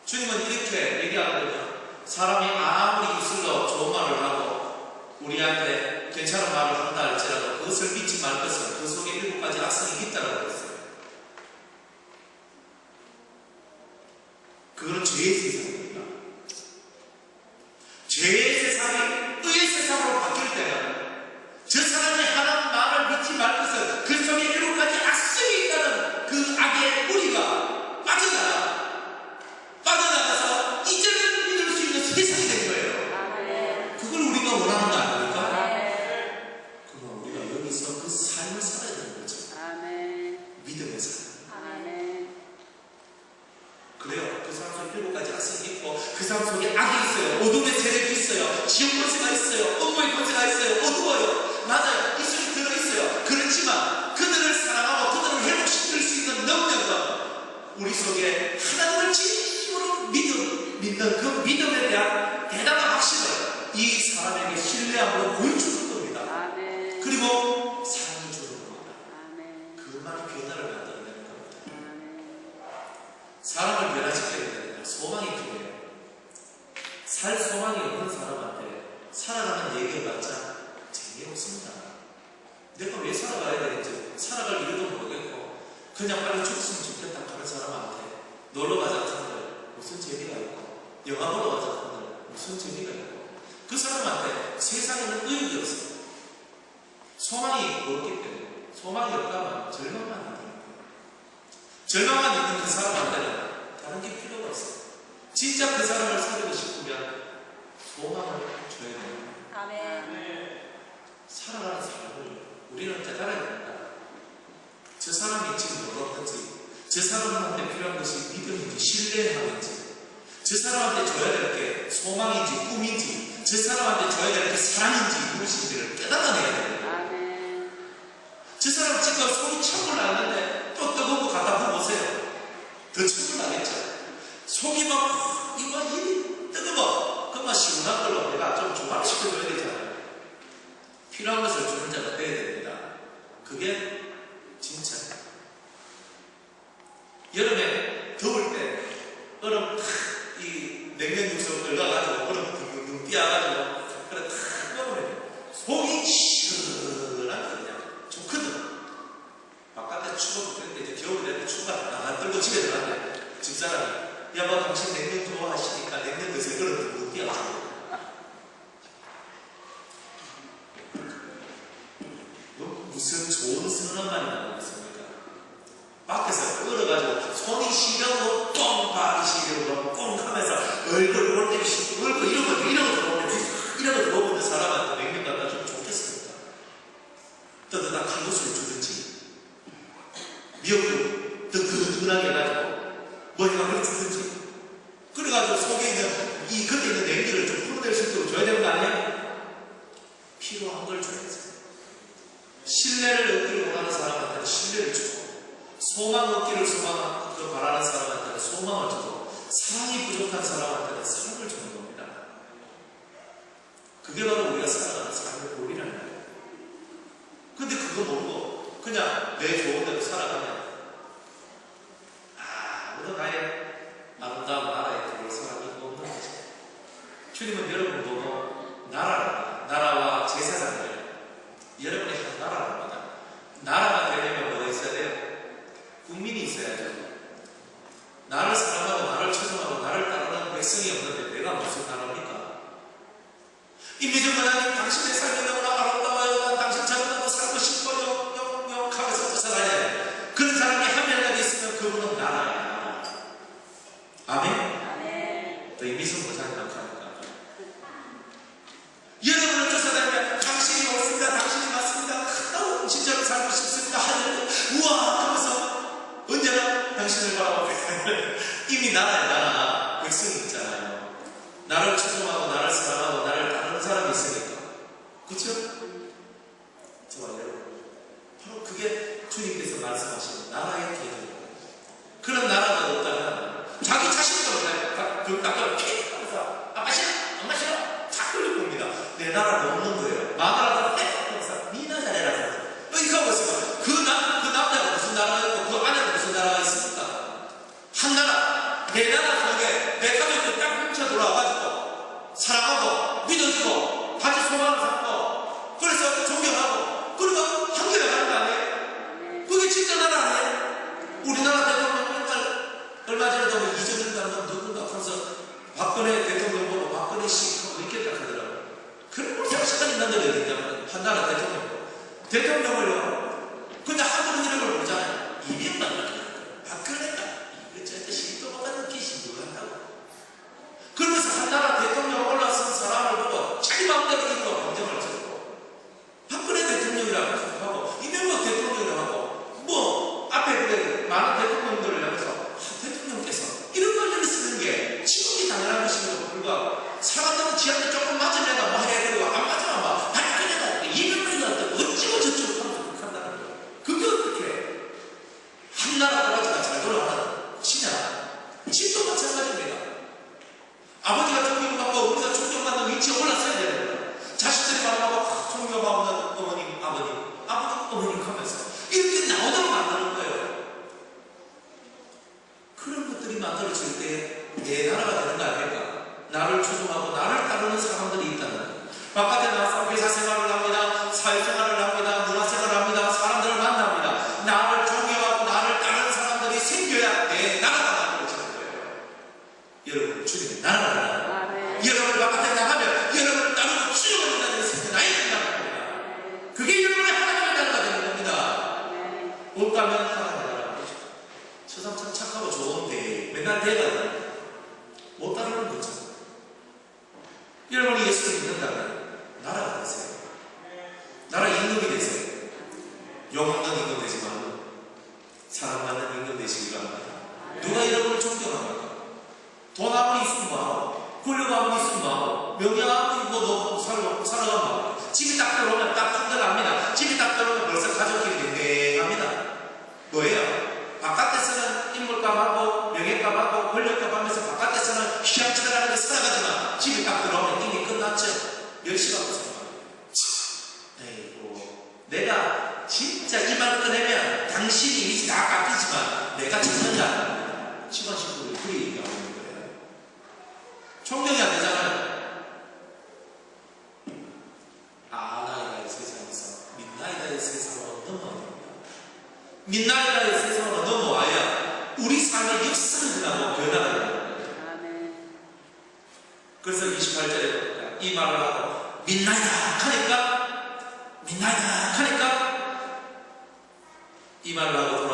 Speaker 1: 주님은 이렇게 얘기하거든요. 사람이 아무리 입술로 좋은 말을 하고 우리한테 괜찮은 말을 한다 할지라도 그것을 믿지 말 것은 그 속에 7가지 악성이 있다고 했어요. 그거는 죄의 세상입니다. 죄의 세상이 의의 세상으로 바뀔 때는 저 사람이 하는 말을 믿지 말 것은 그 속에 7가지 악성이 있다는 그 악의 뿌리가 빠져나가서 이제는 믿을 수 있는 세상이 된 거예요. 그걸 우리가 원하는 거 아닙니까? 그럼 우리가 여기서 그 삶을 살아야 되는 거죠. 믿음의 삶. 그래요. 그 그 사람 속에 7가지 악성이 있고 그 사람 속에 악이 있어요. 어둠의 세력이 있어요. 지옥 권세가 있어요. 업무의 권세가 있어요. 어두워요. 맞아요. 이 속에 들어있어요. 그렇지만 그들을 사랑하고 그들을 회복시킬 수 있는 능력은 우리 속에 하나님을 진심으로 믿는 그 믿음에 대한 대단한 확신을 이 사람에게 신뢰함으로 보여주는 겁니다.
Speaker 2: 아멘.
Speaker 1: 그리고 사랑해 주는 겁니다.
Speaker 2: 아멘.
Speaker 1: 그만이 변화를 만들어내는 겁니다.
Speaker 2: 아멘.
Speaker 1: 사람을 변화시켜야 됩니다. 소망이 필요해요. 살 소망이 없는 사람한테 살아가는 얘기해봤자 재미없습니다. 내가 왜 살아가야 되는지 살아갈 이유도 모르겠고 그냥 빨리 죽었으면 좋겠다 하는 사람한테 놀러 가자 하는데 무슨 재미가 있고 영화 보러 가자 하는데 무슨 재미가 있고 그 사람한테 세상에는 의욕이 없어요. 소망이 없기 때문에 소망이 없다면 절망만 있는 거예요. 절망만 있는 그 사람한테는 다른 게 필요가 없어요. 진짜 그 사람을 살리고 싶으면 소망을 줘야 돼요.
Speaker 2: 아멘.
Speaker 1: 살아가는 삶을 우리는 깨달아야 됩니다. 저 사람이 지금 어떻든지 저 사람한테 필요한 것이 믿음인지 신뢰함인지 저 사람한테 줘야 될 게 소망인지 꿈인지 저 사람한테 줘야 될 게 사랑인지 무엇인지를 깨달아내야 됩니다.
Speaker 2: 아멘.
Speaker 1: 저 사람 지금 속이 천불 났는데 또 뜨거운 거 갖다 부어보세요. 더 천불 나겠죠. 속이 막 이거 뜨거워. 그만 시원한 걸로 내가 좀 조각시켜줘야 되잖아요. 필요한 것을 주는 자가 되어야 됩니다. 그게 진짜 여름에 더울 때 얼음 이 냉면 육수 끓여가지고 얼음 둥둥 띄어가지고 그래 탁 먹으면 속이 시원한 그냥 좋거든. 바깥에 추워도 그런데 이제 겨울이 되면 추가 안 들고 집에 들어갔는데 집사람이 야 뭐 당신 냉면 좋아하시니까 냉면 드세요. 얼음 둥둥 띄어가지고 무슨 좋은 선언 말이 나오겠습니까? 밖에서 끌어가지고 손이 시려고 똥 발이 시려고 꽁 하면서 얼굴 올때기 시고 얼굴 이런 거 들어오는 사람한테 냉면 갖다 주면 좋겠습니다. 뜨뜻한 칼국수를 주든지 미역국 뜨끈뜨끈하게 해가지고 뭐 해가지고 주든지 그래가지고 속에 있는 이 겉에 있는 냉기를 좀 풀어낼 수 있도록 줘야 되는 거 아니에요? 필요한 걸 줘야지. 신뢰를 얻기를 원하는 사람한테는 신뢰를 주고 소망 얻기를 바라는 사람한테는 소망을 주고 사랑이 부족한 사람한테는 사랑을 주는 겁니다. 그게 바로 우리가 살아가는 삶의 본이라는 거예요. 근데 그거 모르고 그냥 내 좋은 대로 살아가면 아무도 나의 아름다운 나라에 들어올 사람이 없는 거죠. 주님은 여러분 보고 나라와 제사장을 여러분이 한 나라랍니다. 나라가 되려면 뭐가 있어야 돼요? 국민이 있어야죠. 나를 사랑하고 나를 추종하고 나를 따르는 백성이 없는데 내가 무슨 나라입니까? 임미정 하나님 당신의 삶이 너무나 아름다워요. 난 당신처럼 너무 살고 싶어요. 영영하면서 쫓아다녀요. 그런 사람이 한 명이라도 있으면 그분은 나라야. 아멘?
Speaker 2: 아멘.
Speaker 1: 또 임미정 목사님 하니까 여러분을 쫓아다니면 당신이 옳습니다. 당신이 맞습니다. 진짜로 살고 싶습니다. 하늘 우와 하면서 언제나 당신을 바라보고 이미 나라에 나라 백성이 있잖아요. 나를 추종하고 나를 사랑하고 나를 따르는 사람이 있으니까 그렇죠? 좋아요. 바로 그게 주님께서 말씀하신 나라의 계획입니다. 그런 나라가 없다면 자기 자신도 몰라요. 그 닭을 픽 하면서 아빠 싫어 엄마 싫어 다 끌고 봅니다. 내 나라가 없는 거예요. 마누라가 픽 하면서 니나 잘해라. 이거 보세요. 그 남자가 무슨 나라가 있고 그 아내가 무슨 나라가 있습니까? 한 나라. 내 나라 속에 내 가족들 딱 뭉쳐 돌아와가지고 사랑하고 믿어주고 같이 소망을 삼고 그래서 존경하고 그리고 한결에 가는 거 아니에요? 그게 진짜 나라 아니에요? 우리나라 대통령 얼마 전에도 뭐 이재명 당선 누군가 하면서 박근혜 대통령 보고 박근혜 씨 하고 이렇게 딱 하더라고요. 그런 걸 상식까지 만들어야 되면 한 나라 대통령을요 근데 한국은 이런 걸 모르잖아요. 이명박을 박근혜가 이거 절대 신도가 받는 신도를 한다고 그러면서 한 나라 대통령 올라선 사람을 보고 자기 마음대로 입고 감정을 쓰고 박근혜 대통령이라고 하고 이명박 대통령이라고 하고 뭐 앞에 그래 많은 대통령들을 향해서 대통령께서 이런 말을 쓰는 안 떨어질 때 내 나라가 되는 거 아닙니까? 나를 추종하고 나를 따르는 사람들이 있다는 거예요. 바깥에 나가서 회사 생활을 합니다. 사회생활을 합니다. 문화생활을 합니다. 사람들을 만납니다. 나를 존경하고 나를 따르는 사람들이 생겨야 내 나라가 만들어지는 거예요. 여러분, 주님의 나라가 여러분 바깥에 나가면 여러분을 따르고 추종하는 자들이 생겨나야 된다는 겁니다. 그게 여러분의 하나님의 나라가 되는 겁니다. 없다면 하나님의 나라가 되죠. 저 사람 참 착하고 좋은데 맨날 대가 못 따르는 거죠. 여러분이 예수를 믿는다면 나라가 되세요. 나라 임금이 되세요. 영원한 임금 되지 말고 사랑받는 임금 되시기 바랍니다. 누가 여러분을 존경합니까? 돈 아무리 있으면 뭐하고, 권력 아무리 있으면 뭐하고, 명예 아무리 뭐 살아가면 뭐하고, 집이 딱 들어오면 딱 충돌합니다. 집이 딱 들어오면 벌써 가족끼리 댕댕합니다. 뭐예요? 바깥에서는 인물값하고 명예값하고 권력값하면서 바깥에서는 휘황찬란하게 살아가지만 집이 딱 들어오면 이미 끝났죠. 멸시받고 생각합니다. 에이고, 내가 진짜 이 말 꺼내면 당신이 이미 다 깎이지만 내가 찾는다. 집안 식구들이 그리 얘기하고 있는 거예요. 존경이 안 되잖아요. 아나이다의 세상에서 민나이다의 세상으로 넘어야 됩니다. 민나이다의 세상으로 넘어와야 우리 삶의 역사를 지나고 변화가 되는 거예요. 그래서 28절에 보니까 이 말을 하고 민나이다 하니까 이 말을 하고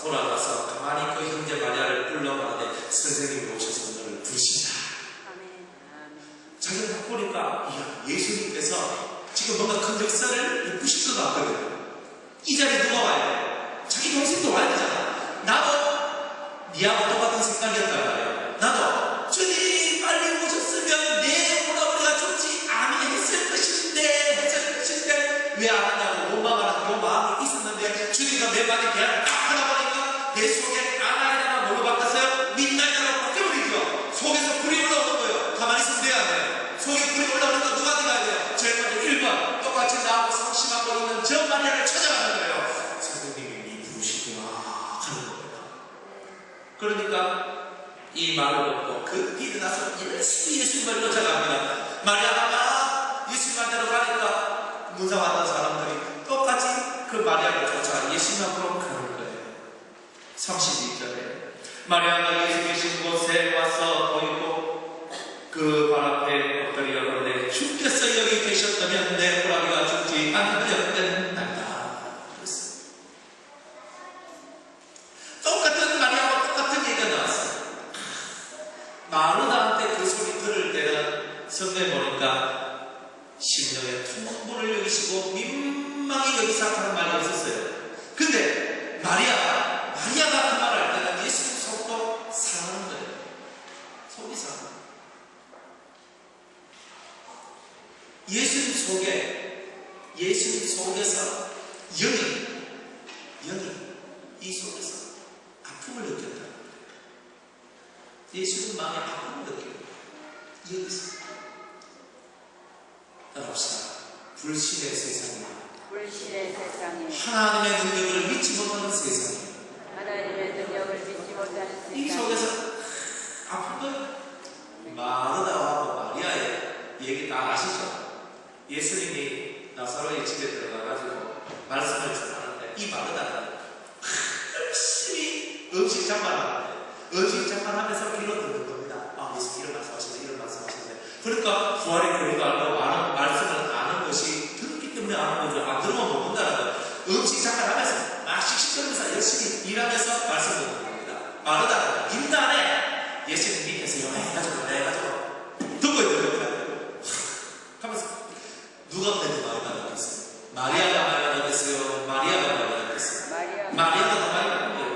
Speaker 1: 돌아가서 가만히 그 형제 마리아를 불러 말하되 선생님이 오셔서 너를 부르신다. 자기가 딱 보니까 예수님께서 지금 뭔가 큰 역사를 베푸실 것 같거든요. 이 자리에 누가 와야 돼? 자기 동생도 와야 되잖아. 나도 니하고 똑같은 생각이었단 말이에요. 나도 주님 빨리 오셨으면 내 오라버니가 죽지 아니했을 것인데 왜 안 하냐고 원망하는 요 마음이 있었는데 주님과 내 말에 대한 딱 하나 보니까 내 속에 아나이다가 뭘로 바뀌었어요? 민나이다로 바뀌어버리죠. 속에서 불이 올라오는 거예요. 가만히 있으면 돼야 돼요. 속에 불이 올라오니까 누가 들어가야 돼요? 제일 먼저 1번 똑같이 나하고 상심하고 있는 저 마리아를 찾아가는 거예요. 선생님이 부르시구나 하는 겁니다. 그러니까 이 말을 듣고 급히 일어나서 열심히 예수님을 쫓아갑니다. 마리아가 예수님한테로 가니까 문사 왔던 사람들이 똑같이 그 마리아를 쫓아가 예수님 앞으로 가는 거예요. 32절에 마리아가 예수 계신 곳에 와서 보이고 그 발 앞에 엎드려 그러되 주께서 여기 계셨다면 내 호랑이가 죽지 않으렸겠나이다. 그랬어요. 똑같은 마리아와 똑같은 얘기가 나왔어요. 마르다한테 그 소리 들을 때는 성경에 보니까 심령의 통분을 여기시고 민망히 여기서 하는 말이 없었어요. 근데 마리아가 그 말을 할 때는 예수님 속도 상하는 거예요. 속이 상하는 거예요. 예수님 속에서 영이 이 속에서 아픔을 느꼈다는 거예요. 예수님 마음에 아픔을 느껴요. 여기서 따라합시다. 불신의 세상이다. 하나님의 능력을 믿지 못하는 세상이다. 이 속에서 아픈 거예요. 마르다와 마리아의 얘기 다 아시죠? 예수님이 나사로의 집에 들어가가지고 말씀을 전하는데 이 마르다는 열심히 음식 장만하면서 길로 듣는 겁니다. 예수님 이런 말씀하시는데 그러니까 부활의 교리도 알고 말씀을 아는 것이 듣기 때문에 아는 거죠. 안 들으면 못 본다는 거예요. 음식 장만하면서 막 씩씩거리면서 열심히 일하면서 말씀을 듣는 겁니다. 마르다는 인간에 예수님 밑에서 해가지고 듣고 있는 겁니다. 하면서 누가 많이 받았겠어요? 마리아가 많이 받았겠어요? 마리아가 많이 받았겠어요? 마리아가 더 많이 받은 거예요.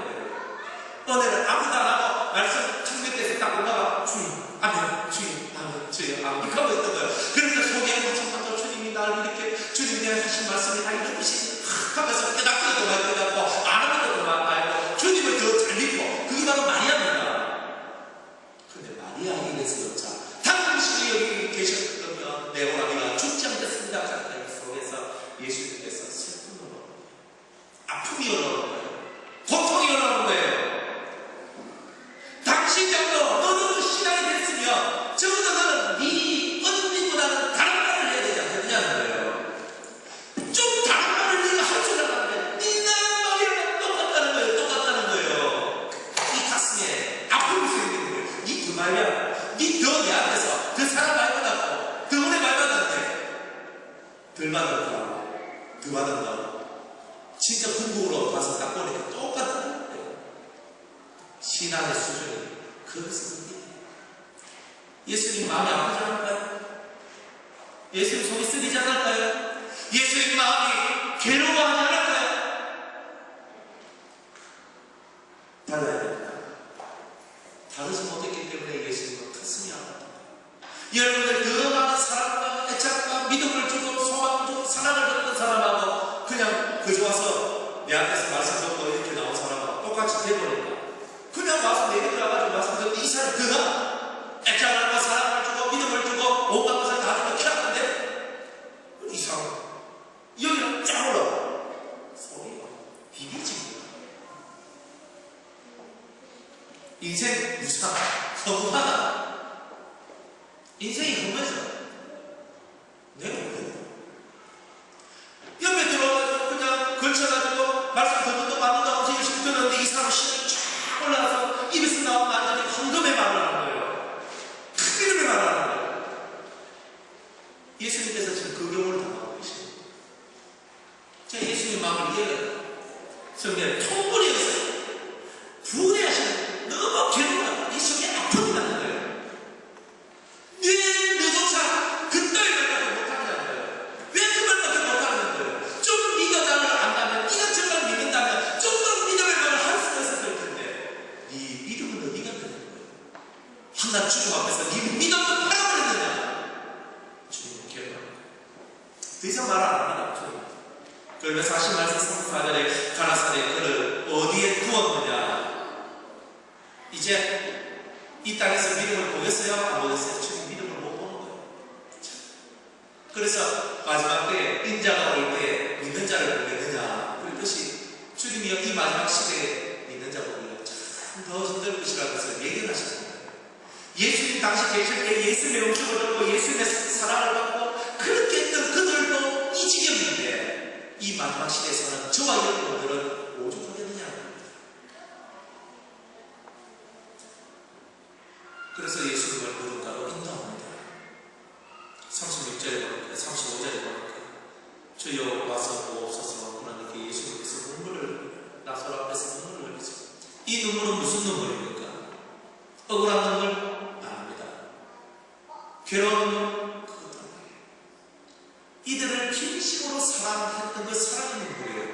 Speaker 1: 은혜를 아무도 안 하고 말씀 청백대에서 딱 올라가 주님 아멘 주님 이렇게 하고 있던 거예요. 그러니까 속에 마찬가지로 주님이 나를 이렇게 주님이 하신 말씀이 다 이렇듯이 하면서 깨닫기도 많이 깨닫고 알아보기도 많이 알고 주님을 더 잘 믿고 그게 바로 마리아입니다. 그런데 마리아에게 대해서 여자 당신이 여기 계셨다면 내 오라비가 죽지 않겠습니다. 이 속에서 예수님께서 슬픔을 얻는 거예요. 아픔이 올라오는 거예요. 고통이 올라오는 거예요. 당신 할렐루야. 너 내 앞에서 그 사람 말 받았고 그 은혜 말 받았는데 덜 받았다, 더 받았다. 진짜 궁극으로 가서 딱 보니까 똑같은 거예요. 신앙의 수준이 거기서 느껴요. 예수님 마음이 아프지 않을까요? 예수님 속이 쓰리지 않을까요? 예수님 마음이 괴로워하지 않을까요? 달라야 됩니다. 다르지 못했기 때문에 예수님은 가슴이 아팠다. 여러분들 그 많은 사랑과 애착과 믿음을 주고 소망을 주고 사랑을 줬던 사람하고 그냥 그저 와서 내 앞에서 말씀 듣고 이렇게 나온 사람하고 똑같이 돼버리니까 그냥 와서 내 얘기를 와가지고 말씀 듣고 이 사람이 그가 애착과 사랑을 주고 믿음을 주고 온갖 것을 다 주고 키웠는데 이상해. 여기는 쫙 올라가 소리가 비비지. 인생 무상 허무하다. 인생이 허무해져. 내가 왜 옆에 들어와가지고 그냥 걸쳐가지고 말씀 듣는다 맞는다 없이 열심히 듣는데 이 사람 신이 쫙 올라가서 입에서 나온 완전히 황금의 말을 하는 거예요. 큰 이름의 말을 하는 거예요. 예수님께서 지금 그 경우를 당하고 계십니다. 제가 예수님의 마음을 이해해요. 성경에 통분이 없어요. 분해하시는 너무 괴로워. 이 속에 아픔이 나는 거예요. 너조차 그 딸들밖에 못하는 거예요. 왜 그 말밖에 못하는 거예요? 좀 네가 나를 안다면, 네가 정말 믿는다면 좀 더 믿음의 말을 할 수가 있었을 텐데 네 믿음은 어디가 되는 거예요? 하나 주님 앞에서 네 믿음은 팔아버렸느냐? 주님은 괴로워합니다. 더 이상 말 안 합니다. 주님. 그러면서 40말씀 34절에 가나사대 그를 어디에 두었느냐? 이제 이 땅에서 믿음을 보겠어요? 안 보겠어요? 주님 믿음을 못 보는 거예요. 그래서 마지막 때에 인자가 올 때 믿는 자를 보겠느냐? 그것이 주님이 이 마지막 시대에 믿는 자 보기가 참 더 힘들 것이라고 해서 예견하셨습니다. 예수님 당시 계실 때 예수님의 음식을 듣고 예수님의 사랑을 받고 그렇게 했던 그들도 이 지경인데 이 마지막 시대에서는 저와 여러분들은 오죽하겠느냐. 그래서 예수님을 누군가로 인도합니다. 36절에 보니까 35절에 보니까 주여 와서 보옵소서. 그러니까 예수님께서 눈물을 나사로 앞에서 눈물을 흘리죠. 이 눈물은 무슨 눈물입니까? 억울한 눈물? 아닙니다. 괴로운 눈물? 그것도 아니에요. 이들을 진심으로 사랑했던 그 사랑의 눈물이에요.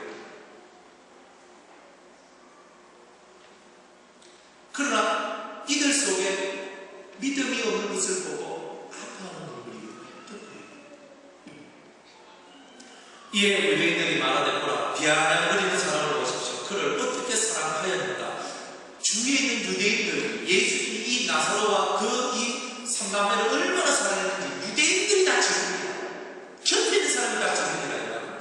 Speaker 1: 그러나 이들 속에 믿음이 없는 것을 보고 아파하는 눈물이 있던 거예요. 이에 유대인들이 말하되 비아냥 어린 사람을 보십시오. 그를 어떻게 사랑하였는가? 주위에 있는 유대인들이 예수님이 이 나사로와 그 이 삼남매를 얼마나 사랑했는지 유대인들이 다 증언합니다. 곁에 있는 사람이 다 증언이라 합니다.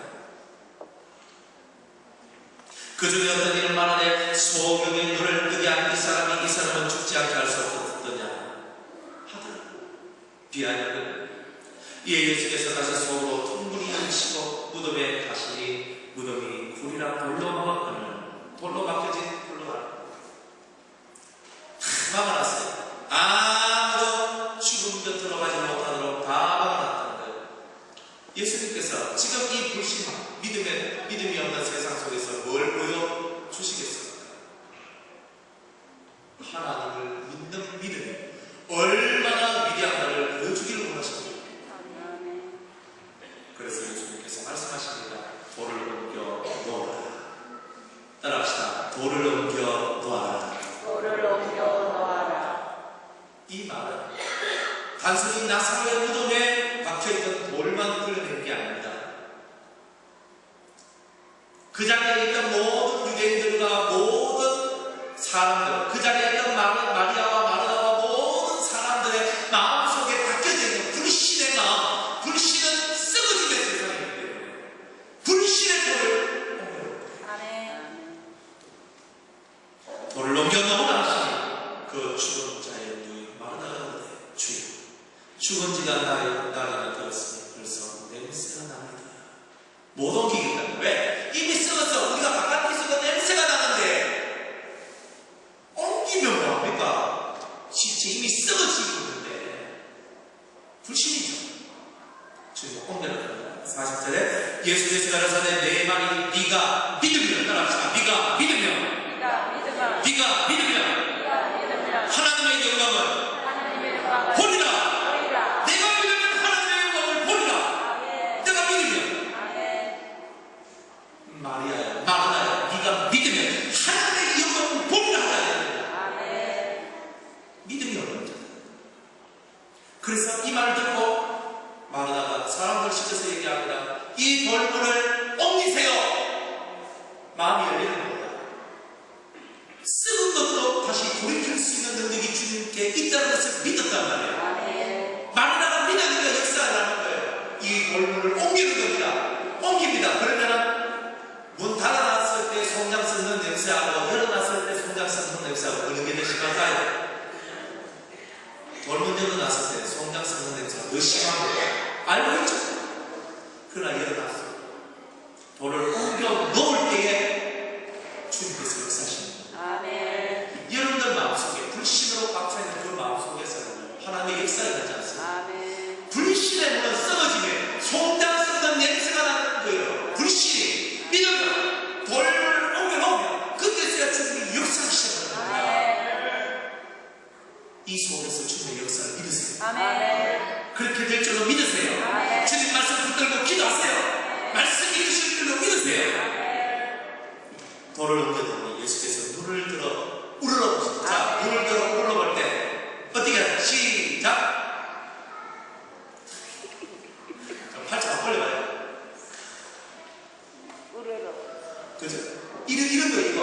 Speaker 1: 그 중에 어떤 이는 말하되 소경의 눈을 뜨게 한 이 사람은 죽지 않게 할 수 없었더냐 하더라. 비아냥은 이에 예수께서 다시 속으로 통분이 일으키시고 무덤에 가시니 무덤이 굴이라 돌로 막혀진 돌로 막아놨어요. 아무도 죽음 곁으로 가지 못하도록 다 막아놨다는 거예요. 예수님께서 지금 이 불신, 믿음이 없는 세상 속에서 뭘 보여주시겠습니까? 하나님을 믿는 믿음이 얼마나 위대한가를 보여주기를 원하십니다. 그래서 예수님께서 말씀하십니다. 돌을 옮겨 놓아라. 따라합시다. 돌을 옮겨 놓아라.
Speaker 2: 돌을 옮겨 놓아라.
Speaker 1: 이 말은 단순히 나사로의 무덤에 박혀있던 돌만 끌어낸 게 아닙니다. 그 자리에 있던 모든 유대인들과 모든 사람들, 그 자리에 있던 마리아와 마르다와 모든 사람들의 마음속에 박혀져 있는 불신의 마음, 불신은 썩어지는 세상이기 때문에 불신의 돌을 돌을 넘겨 놓으라 하시니 그 죽은 자의 누이 마르다가 주여 죽은 지가 나이가 되었으니 벌써 냄새가 납니다. 못 옮기겠다. 왜? 이미 썩어서 우리가 바깥에 있어도 냄새가 나는데 옮기면 뭐합니까? 지치 이미 썩어지고 있는데 불신이죠. 주님 옮겨놓습니다. 40절에 예수께서 가라사대 내 말이 네가 믿으면, 따라합시다. 네가 믿으면 하나님의 영광을 보리라. 내가 믿으면 하나님의 영광을 보리라. 내가 믿으면 마리아야, 마르다야, 네가 믿으면 하나님의 영광을 보리라 하자. 믿음이 어렵죠. 그래서 이 말을 듣고 마르다가 사람들 시켜서 얘기합니다. 이 돌문을 옮기세요. 마음이 열리는 거예요. 썩은 것도 다시 돌이킬 수 있는 능력이 주님께 있다는 것을 믿었단 말이에요. 마르다가 믿으니까 역사를 하는 거예요. 이 돌문을 옮기는 겁니다. 옮깁니다. 그러면 문 닫아놨을 때 송장 썩는 냄새하고 열어놨을 때 송장 썩는 냄새하고 어느 게 더 심할까요? 돌문 열어놨을 때 송장 썩는 냄새가 더 심한 거예요. 알고 있죠? 그러나 열어놨어요. 돌을 옮겨 놓을 때에 주님께서 역사하십니다. 여러분들 마음속에 불신으로 꽉차있는 그 마음속에서는 하나님의 역사가 되지 않습니다. 불신의 문은 썩어지면 송장 썩는 냄새가 나는 거예요. 불신이 믿으면 돌을 옮겨놓으면 그때서야 주님이 역사를 시작하는 겁니다. 이 속에서 주님의 역사를 믿으세요. 그렇게 될 줄로 믿으세요. 주님 말씀 붙들고 기도하세요. 말씀이 주실 줄로 믿으세요. 돌을 옮겨놓으면 예수께서 눈을 들어 우러러보십니다. 자, 눈을 들어 우러러볼 때 어떻게 하죠? 시작! 팔짱 안 벌려봐요. 그죠? 이런 거 이거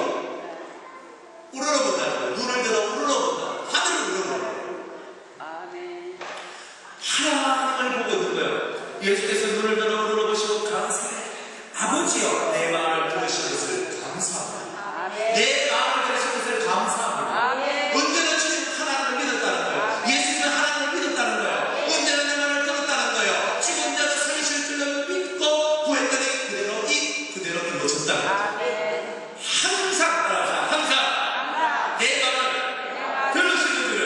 Speaker 1: 우러러본다는 거예요. 눈을 들어 우러러본다. 하늘을 우러러본다. 하나님을 보고 있는 거예요. 예수께서 눈을 들어 우러러보시고 감사해. 아버지여, 내 말을 들으신 것을 감사합니다. 내 말을 들으신 것을 감사합니다. 언제나 주님 하나님을 믿었다는 거예요. 예수님은 하나님을 믿었다는 거예요. 언제나 내 말을 들었다는 거예요. 죽은 자도 살리실 줄로 믿고 구했더니 그대로 이루어졌다는 거예요. 항상 따라하자. 항상 내 말을 들으시는 줄을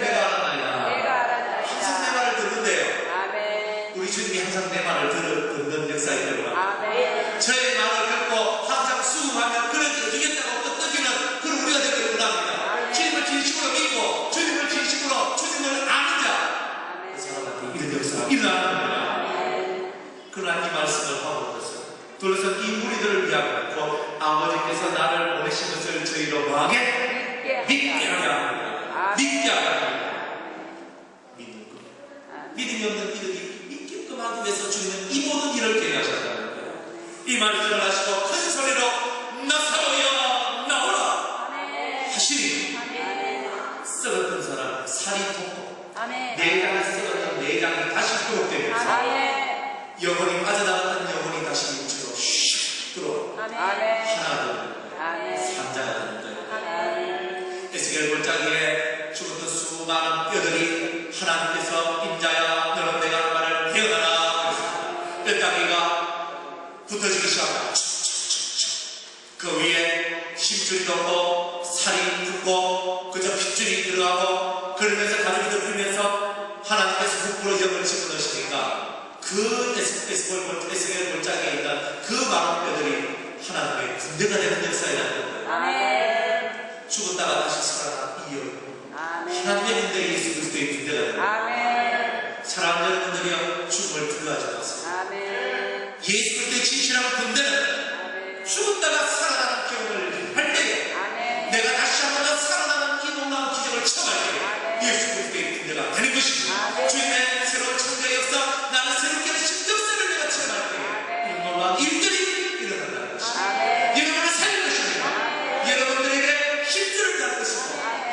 Speaker 1: 내가 알았나이다. 항상 내 말을 듣는데요. 우리 주님이 항상 내 말을 듣는 역사이기 때문에 저의 말을 듣고 항상 수긍하며 그래주겠다고 어떻게는 그런 우리가 되기를 원합니다. 주님을 진심으로 믿고 주님을 진심으로 주님을 아는 자, 그 사람한테 이런 역사가 일어나는 겁니다. 그러나 이 말씀을 하고 있었어요. 둘러서 이 무리들을 위하고 아버지께서 나를 보내신 것을 저희로 뭐하게? 믿게 하게 합니다. 믿게 하게 합니다. 믿는 것. 믿음이 없는 이들이 믿게끔 하기 위해서 주님은 이 모든 일을 계획하셨다는 거예요. 이 말을 들어가시고 큰 소리로 나사로야 나오라 하시니 썩었던 사람 살이 돋고 내장이 썩었던 내장이 다시 회복되면서 영혼이 빠져나갔던 영혼이 다시 육체로 슉 들어와 하나가 되는 거예요. 산자가 되는 거예요. 에스겔 골짜기에 죽었던 수많은 뼈들이 하나님께서 인자야 너는 내가 한 말을 헤어나라 그랬습니다. 뼈다귀가 붙어지기 시작합니다. 그 위에 심줄이 돋고 살이 붙고 그저 핏줄이 들어가고 그러면서 가죽이 덮이면서 하나님께서 부풀어 영을 집어넣으시니까 그 에스겔 골짜기에 있던 그 많은 뼈들이 하나님의 군대가 되는 역사이라는 거예요. 죽었다가 다시 살아난 이 영 하나님의 군대 예수 그리스도의 군대가 되는 거예요. 사랑하는 여러분들이여 죽음을 두려워하지 마세요. 예수 그리스도의 진실한 군대는 죽었다가 살아나는 경험을 할 때에 내가 다시 한번 살아나는 이 놀라운 기적을 체험할 때에 예수 그리스도의 군대가 되는 것입니다. 주님의 새로운 천국의 역사 나는 새롭게 하신 역사를 내가 체험할 때에 이 놀라운 일들이 일어난다는 것입니다. 여러분을 살릴 것입니다. 여러분들에게 힘줄을 달 것이고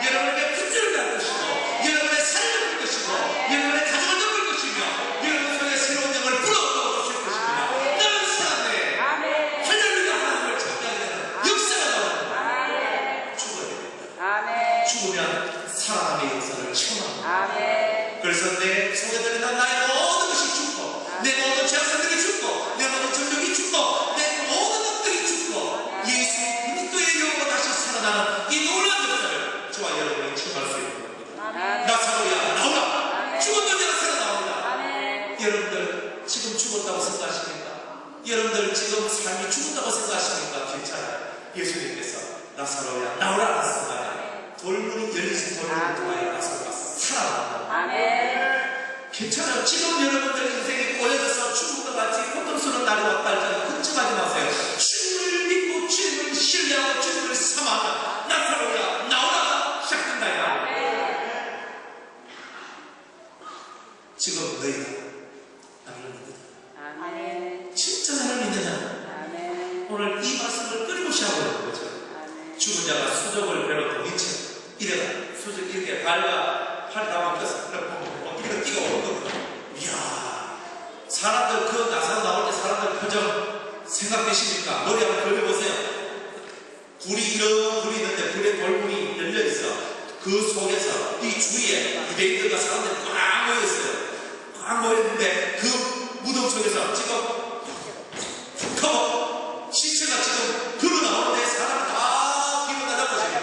Speaker 1: 여러분에게 핏줄을 달 것이고 여러분의 살을 덮을 것이고 여러분의 가족을 덮을 것이며 여러분 속에 새로운 영을 불어넣어 주실 것입니다. 나는 살았네. 할렐루야 하나님을 찾게 되는 역사가 나옵니다. 죽어야 됩니다. 죽으면 살아남의 역사를 체험합니다. 그래서 내 속에 들어있는 나의 모든 것이 죽고 내 모든 죄악들이 죽고 내 모든 전력이 죽고 내 모든 것들이 죽고 예수 그리스도의 영으로 다시 살아나는 이 놀라운 역사를 저와 여러분이 체험할 수 있는 겁니다. 지금 삶이 죽는다고 생각하십니까? 괜찮아요. 예수님께서 나사로야 나오라 하는 순간에 돌문이 열리신 돌문을 통하여 나사로가 살아난다.
Speaker 2: 아멘.
Speaker 1: 괜찮아요. 지금 여러분들 인생이 꼬여져서 죽음과 같이 고통스러운 날이 왔다 할지라도 걱정하지 마세요. 주님을 믿고 주님을 신뢰하고 주님을 사모하면 나사로야 나오라 시작된다 이 말이에요. 지금 너희가 나를 믿느냐?
Speaker 2: 아멘.
Speaker 1: 진짜 나를 믿느냐?
Speaker 2: 아멘.
Speaker 1: 오늘 이 말씀을 끊임없이 하고 있는 거죠.
Speaker 2: 아멘.
Speaker 1: 죽은 자가 수족을 배로 도니쳐 이래가 수족 이렇게 발과 팔이 다 묶여서 이렇게 뛰고 오는 거거든요. 이야, 사람들 그 나사로 나올 때 사람들 표정 생각되십니까? 머리 한번 돌려보세요. 불이 이런 불이 있는데 불에 돌문이 열려 있어. 그 속에서 이 주위에 유대인들과 사람들이 꽉 모여 있어요. 꽉 모여 있는데 그 무덤 속에서 지금 시체가 지금 드러나오는데 사람이 다 뒤로 나가버리죠.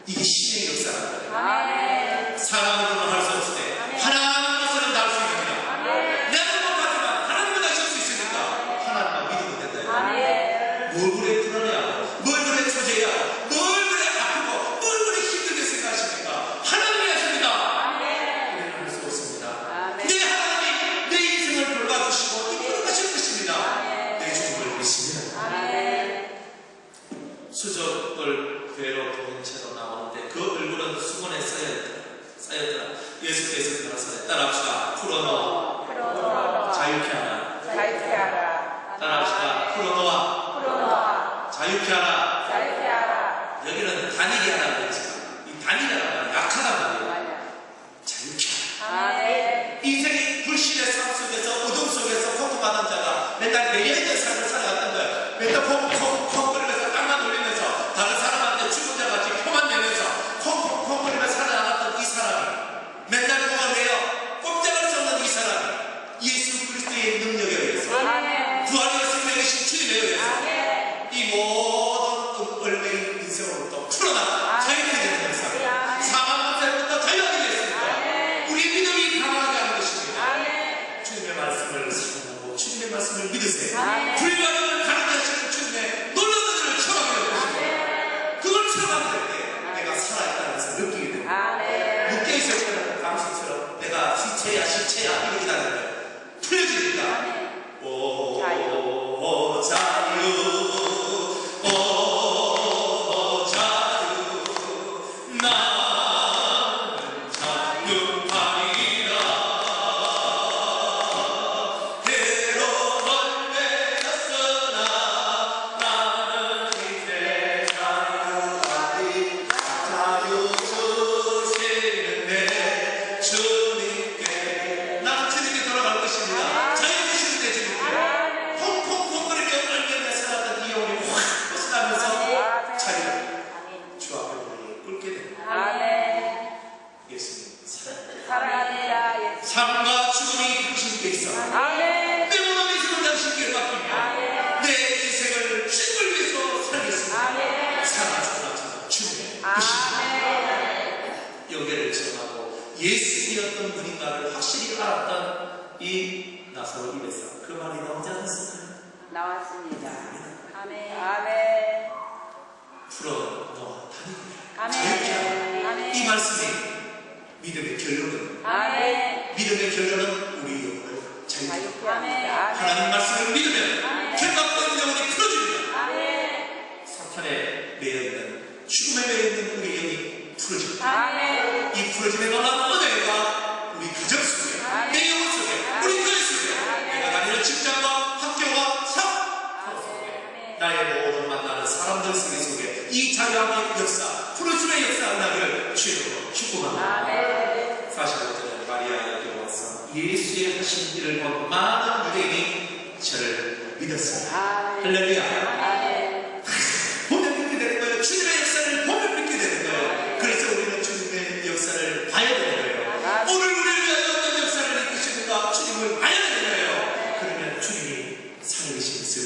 Speaker 1: 이게 신의 역사라는 거예요.
Speaker 2: 아멘.
Speaker 1: 사람으로는 할 수 없을 때 하나님으로서는 닿을 수 있느니라. 내가 못하지만 하나님은 하실 수 있으니까 하나님만 믿으면 된다.
Speaker 2: 아멘.
Speaker 1: 뭘 그래 불안해하고 뭘 그래 초조해하고 뭘 그래 아프고 뭘 그래 힘들게 생각하십니까? 하나님이 하십니다. 우리는 할 수 없습니다.
Speaker 2: 아멘.
Speaker 1: 내 하나님이 내 인생을 돌봐주시고 이끌어가실 것입니다. 내 죽음을 믿습니다.
Speaker 2: 아멘.
Speaker 1: 수족을 배로 도는 채로 나오는데 그 얼굴은 수건에 쌓였더라. 예수께서 그러사 따라합시다. 풀어놓아
Speaker 2: 풀어놓아.
Speaker 1: 자유케 하라.
Speaker 2: 자유케 하라.
Speaker 1: 따라합시다. 풀어놓아
Speaker 2: 풀어놓아.
Speaker 1: 자유케 하라.
Speaker 2: 자유케 하라.
Speaker 1: 여기는 단일이라는 거지만 이 단일이라는 말은 약하단 말이에요.
Speaker 2: 맞아.
Speaker 1: 자유케 하라.
Speaker 2: 아멘.
Speaker 1: 인생이 불신의 삶 속에서 어둠 속에서 고통하는 자가 맨날 매여있는 삶을 살아갔던 거예요. 맨날 콩콩콩거리면서 땅만 돌리면서 다른 사람한테 죽은 자같이 표만 내면서 콩콩콩거리면서 살아나갔던 이 사람이 맨날 공감해요. 꼼짝할 수 없는 이 사람이 예수 그리스도의 능력에 의해서
Speaker 2: 아멘.
Speaker 1: 부활의 생명이신 주님에 의해서
Speaker 2: 아멘.
Speaker 1: 이 모든 얼매인 인생으로부터 풀어나 자유케 되는 것입니다. 사망 문제로부터 자유하게 됐습니다. 우리 믿음이 강하게 하는 것입니다.
Speaker 2: 아멘.
Speaker 1: 주님의 말씀을 사랑하고 주님의 말씀을 믿으세요.
Speaker 2: 아멘.
Speaker 1: 불가능을 가르치시는 주님의 놀라운 일을 체험하게 될 것입니다. 그걸 체험하게 될 때 내가 살아있다는 것을 느끼게 됩니다.
Speaker 2: 아멘.
Speaker 1: 묶여있을 때는 당신처럼 내가 시체야 이러고 기다리는 풀려집니다. 오 자유 오 자유 나는 자유하리라. 대로 멀매였으나 나는 이제 자유하리. 자유 주시는데 주님께 나는 주님께 돌아갈 것입니다. 자유 주시는데 주님께 콩콩콩거리며 얼마나 살았던 이 영혼이 확 벗어나면서 자유를 주 앞에 우리를 꿇게 됩니다.
Speaker 2: 아멘.
Speaker 1: 예수님
Speaker 2: 사랑합니다. 예수.
Speaker 1: 삶과 죽음이 당신께 있어.
Speaker 2: 아멘.
Speaker 1: 내 몸의 인생을 당신께 맡기며 내 인생을 주님을 위해서 살겠습니다.
Speaker 2: 아멘.
Speaker 1: 사랑하시는 주님의 뜻입니다.
Speaker 2: 아멘.
Speaker 1: 연계를 체험하고 예수님이었던 분인가를 확실히 알았던 이 나사로 입에서 그 말이 나오지 않았을까요?
Speaker 2: 나왔습니다. 아멘. 아멘.
Speaker 1: 풀어놓아 다니고
Speaker 2: 아멘.
Speaker 1: 자유케 하라.
Speaker 2: 아멘.
Speaker 1: 이 말씀이 믿음의 결론은
Speaker 2: 아멘.
Speaker 1: 믿음의 결론은 우리 영혼을 자유케 하라.
Speaker 2: 자유케 합니다.
Speaker 1: 하나님 말씀을 믿으면
Speaker 2: 아멘.
Speaker 1: 결박된 영혼이 풀어집니다.
Speaker 2: 아멘.
Speaker 1: 사탄에 매여있는 죽음에 매여있는 우리 영이 풀어집니다.
Speaker 2: 아멘.
Speaker 1: 이 풀어짐의 놀라운 은혜가 우리 가정 속에 내 영혼 속에 우리 교회 속에 내가 다니는 직장과 학교와 사업 속에 나의 모든 만나는 사람들 속에 이 자유함의 역사 풀어짐의 역사 은혜를 주님으로 축복합니다.
Speaker 2: 아멘.
Speaker 1: 45절에 마리아에게 와서 예수의 하신 일을 본 많은 유대인이 저를 믿었습니다.
Speaker 2: 아멘.
Speaker 1: 할렐루야.
Speaker 2: 아멘.
Speaker 1: 보면 믿게 되는 거예요. 주님의 역사를 보면 믿게 되는 거예요. 그래서 우리는 주님의 역사를 봐야 되는 거예요. 오늘 우리를 위하여 어떤 역사를 이끄시는가 주님을 봐야 되는 거예요. 그러면 주님이 살아계신 것을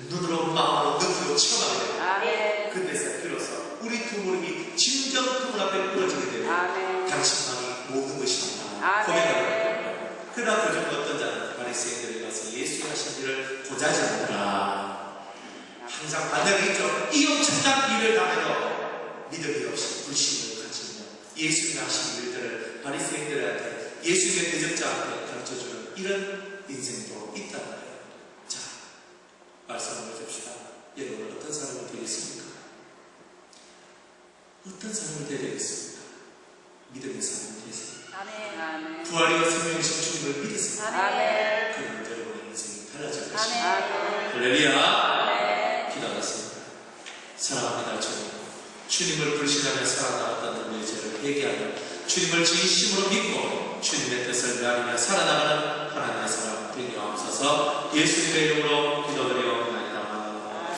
Speaker 1: 눈으로 마음으로 느끼고 체험하게 돼요.
Speaker 2: 아멘.
Speaker 1: 그때서 비로소 우리 두 무릎이 진정 그분 앞에 부러지게 돼요.
Speaker 2: 아멘.
Speaker 1: 당신만이 모든 것입니다.
Speaker 2: 아멘.
Speaker 1: 고백하는 거예요. 그러나 그중 어떤 자는 바리새인들이 가서 예수의 하신 일을 보자지 않더라. 항상 반응이 있죠. 이 엄청난 일을 당해도 믿음이 없이 불신을 가지며 예수님 하신 일들을 바리새인들한테 예수님의 대적자한테 가르쳐주는 이런 인생도 있다는 거예요. 자, 말씀을 해줍시다. 여러분 어떤 사람이 되겠습니까? 어떤 사람이 되겠습니까? 믿음의 사람이 되세요.
Speaker 2: 아멘.
Speaker 1: 부활과 생명이신 주님을 믿으세요.
Speaker 2: 아멘.
Speaker 1: 그러면 여러분의 인생이 달라질 것입니다.
Speaker 2: 아멘.
Speaker 1: 할렐루야. 기도하겠습니다. 사랑합니다 주님. 주님을 불신하며 살아나갔던 우리의 죄를 회개하며 주님을 진심으로 믿고 주님의 뜻을 나누며 살아나가는 하나님의 사람 되게 하옵소서. 예수님의 이름으로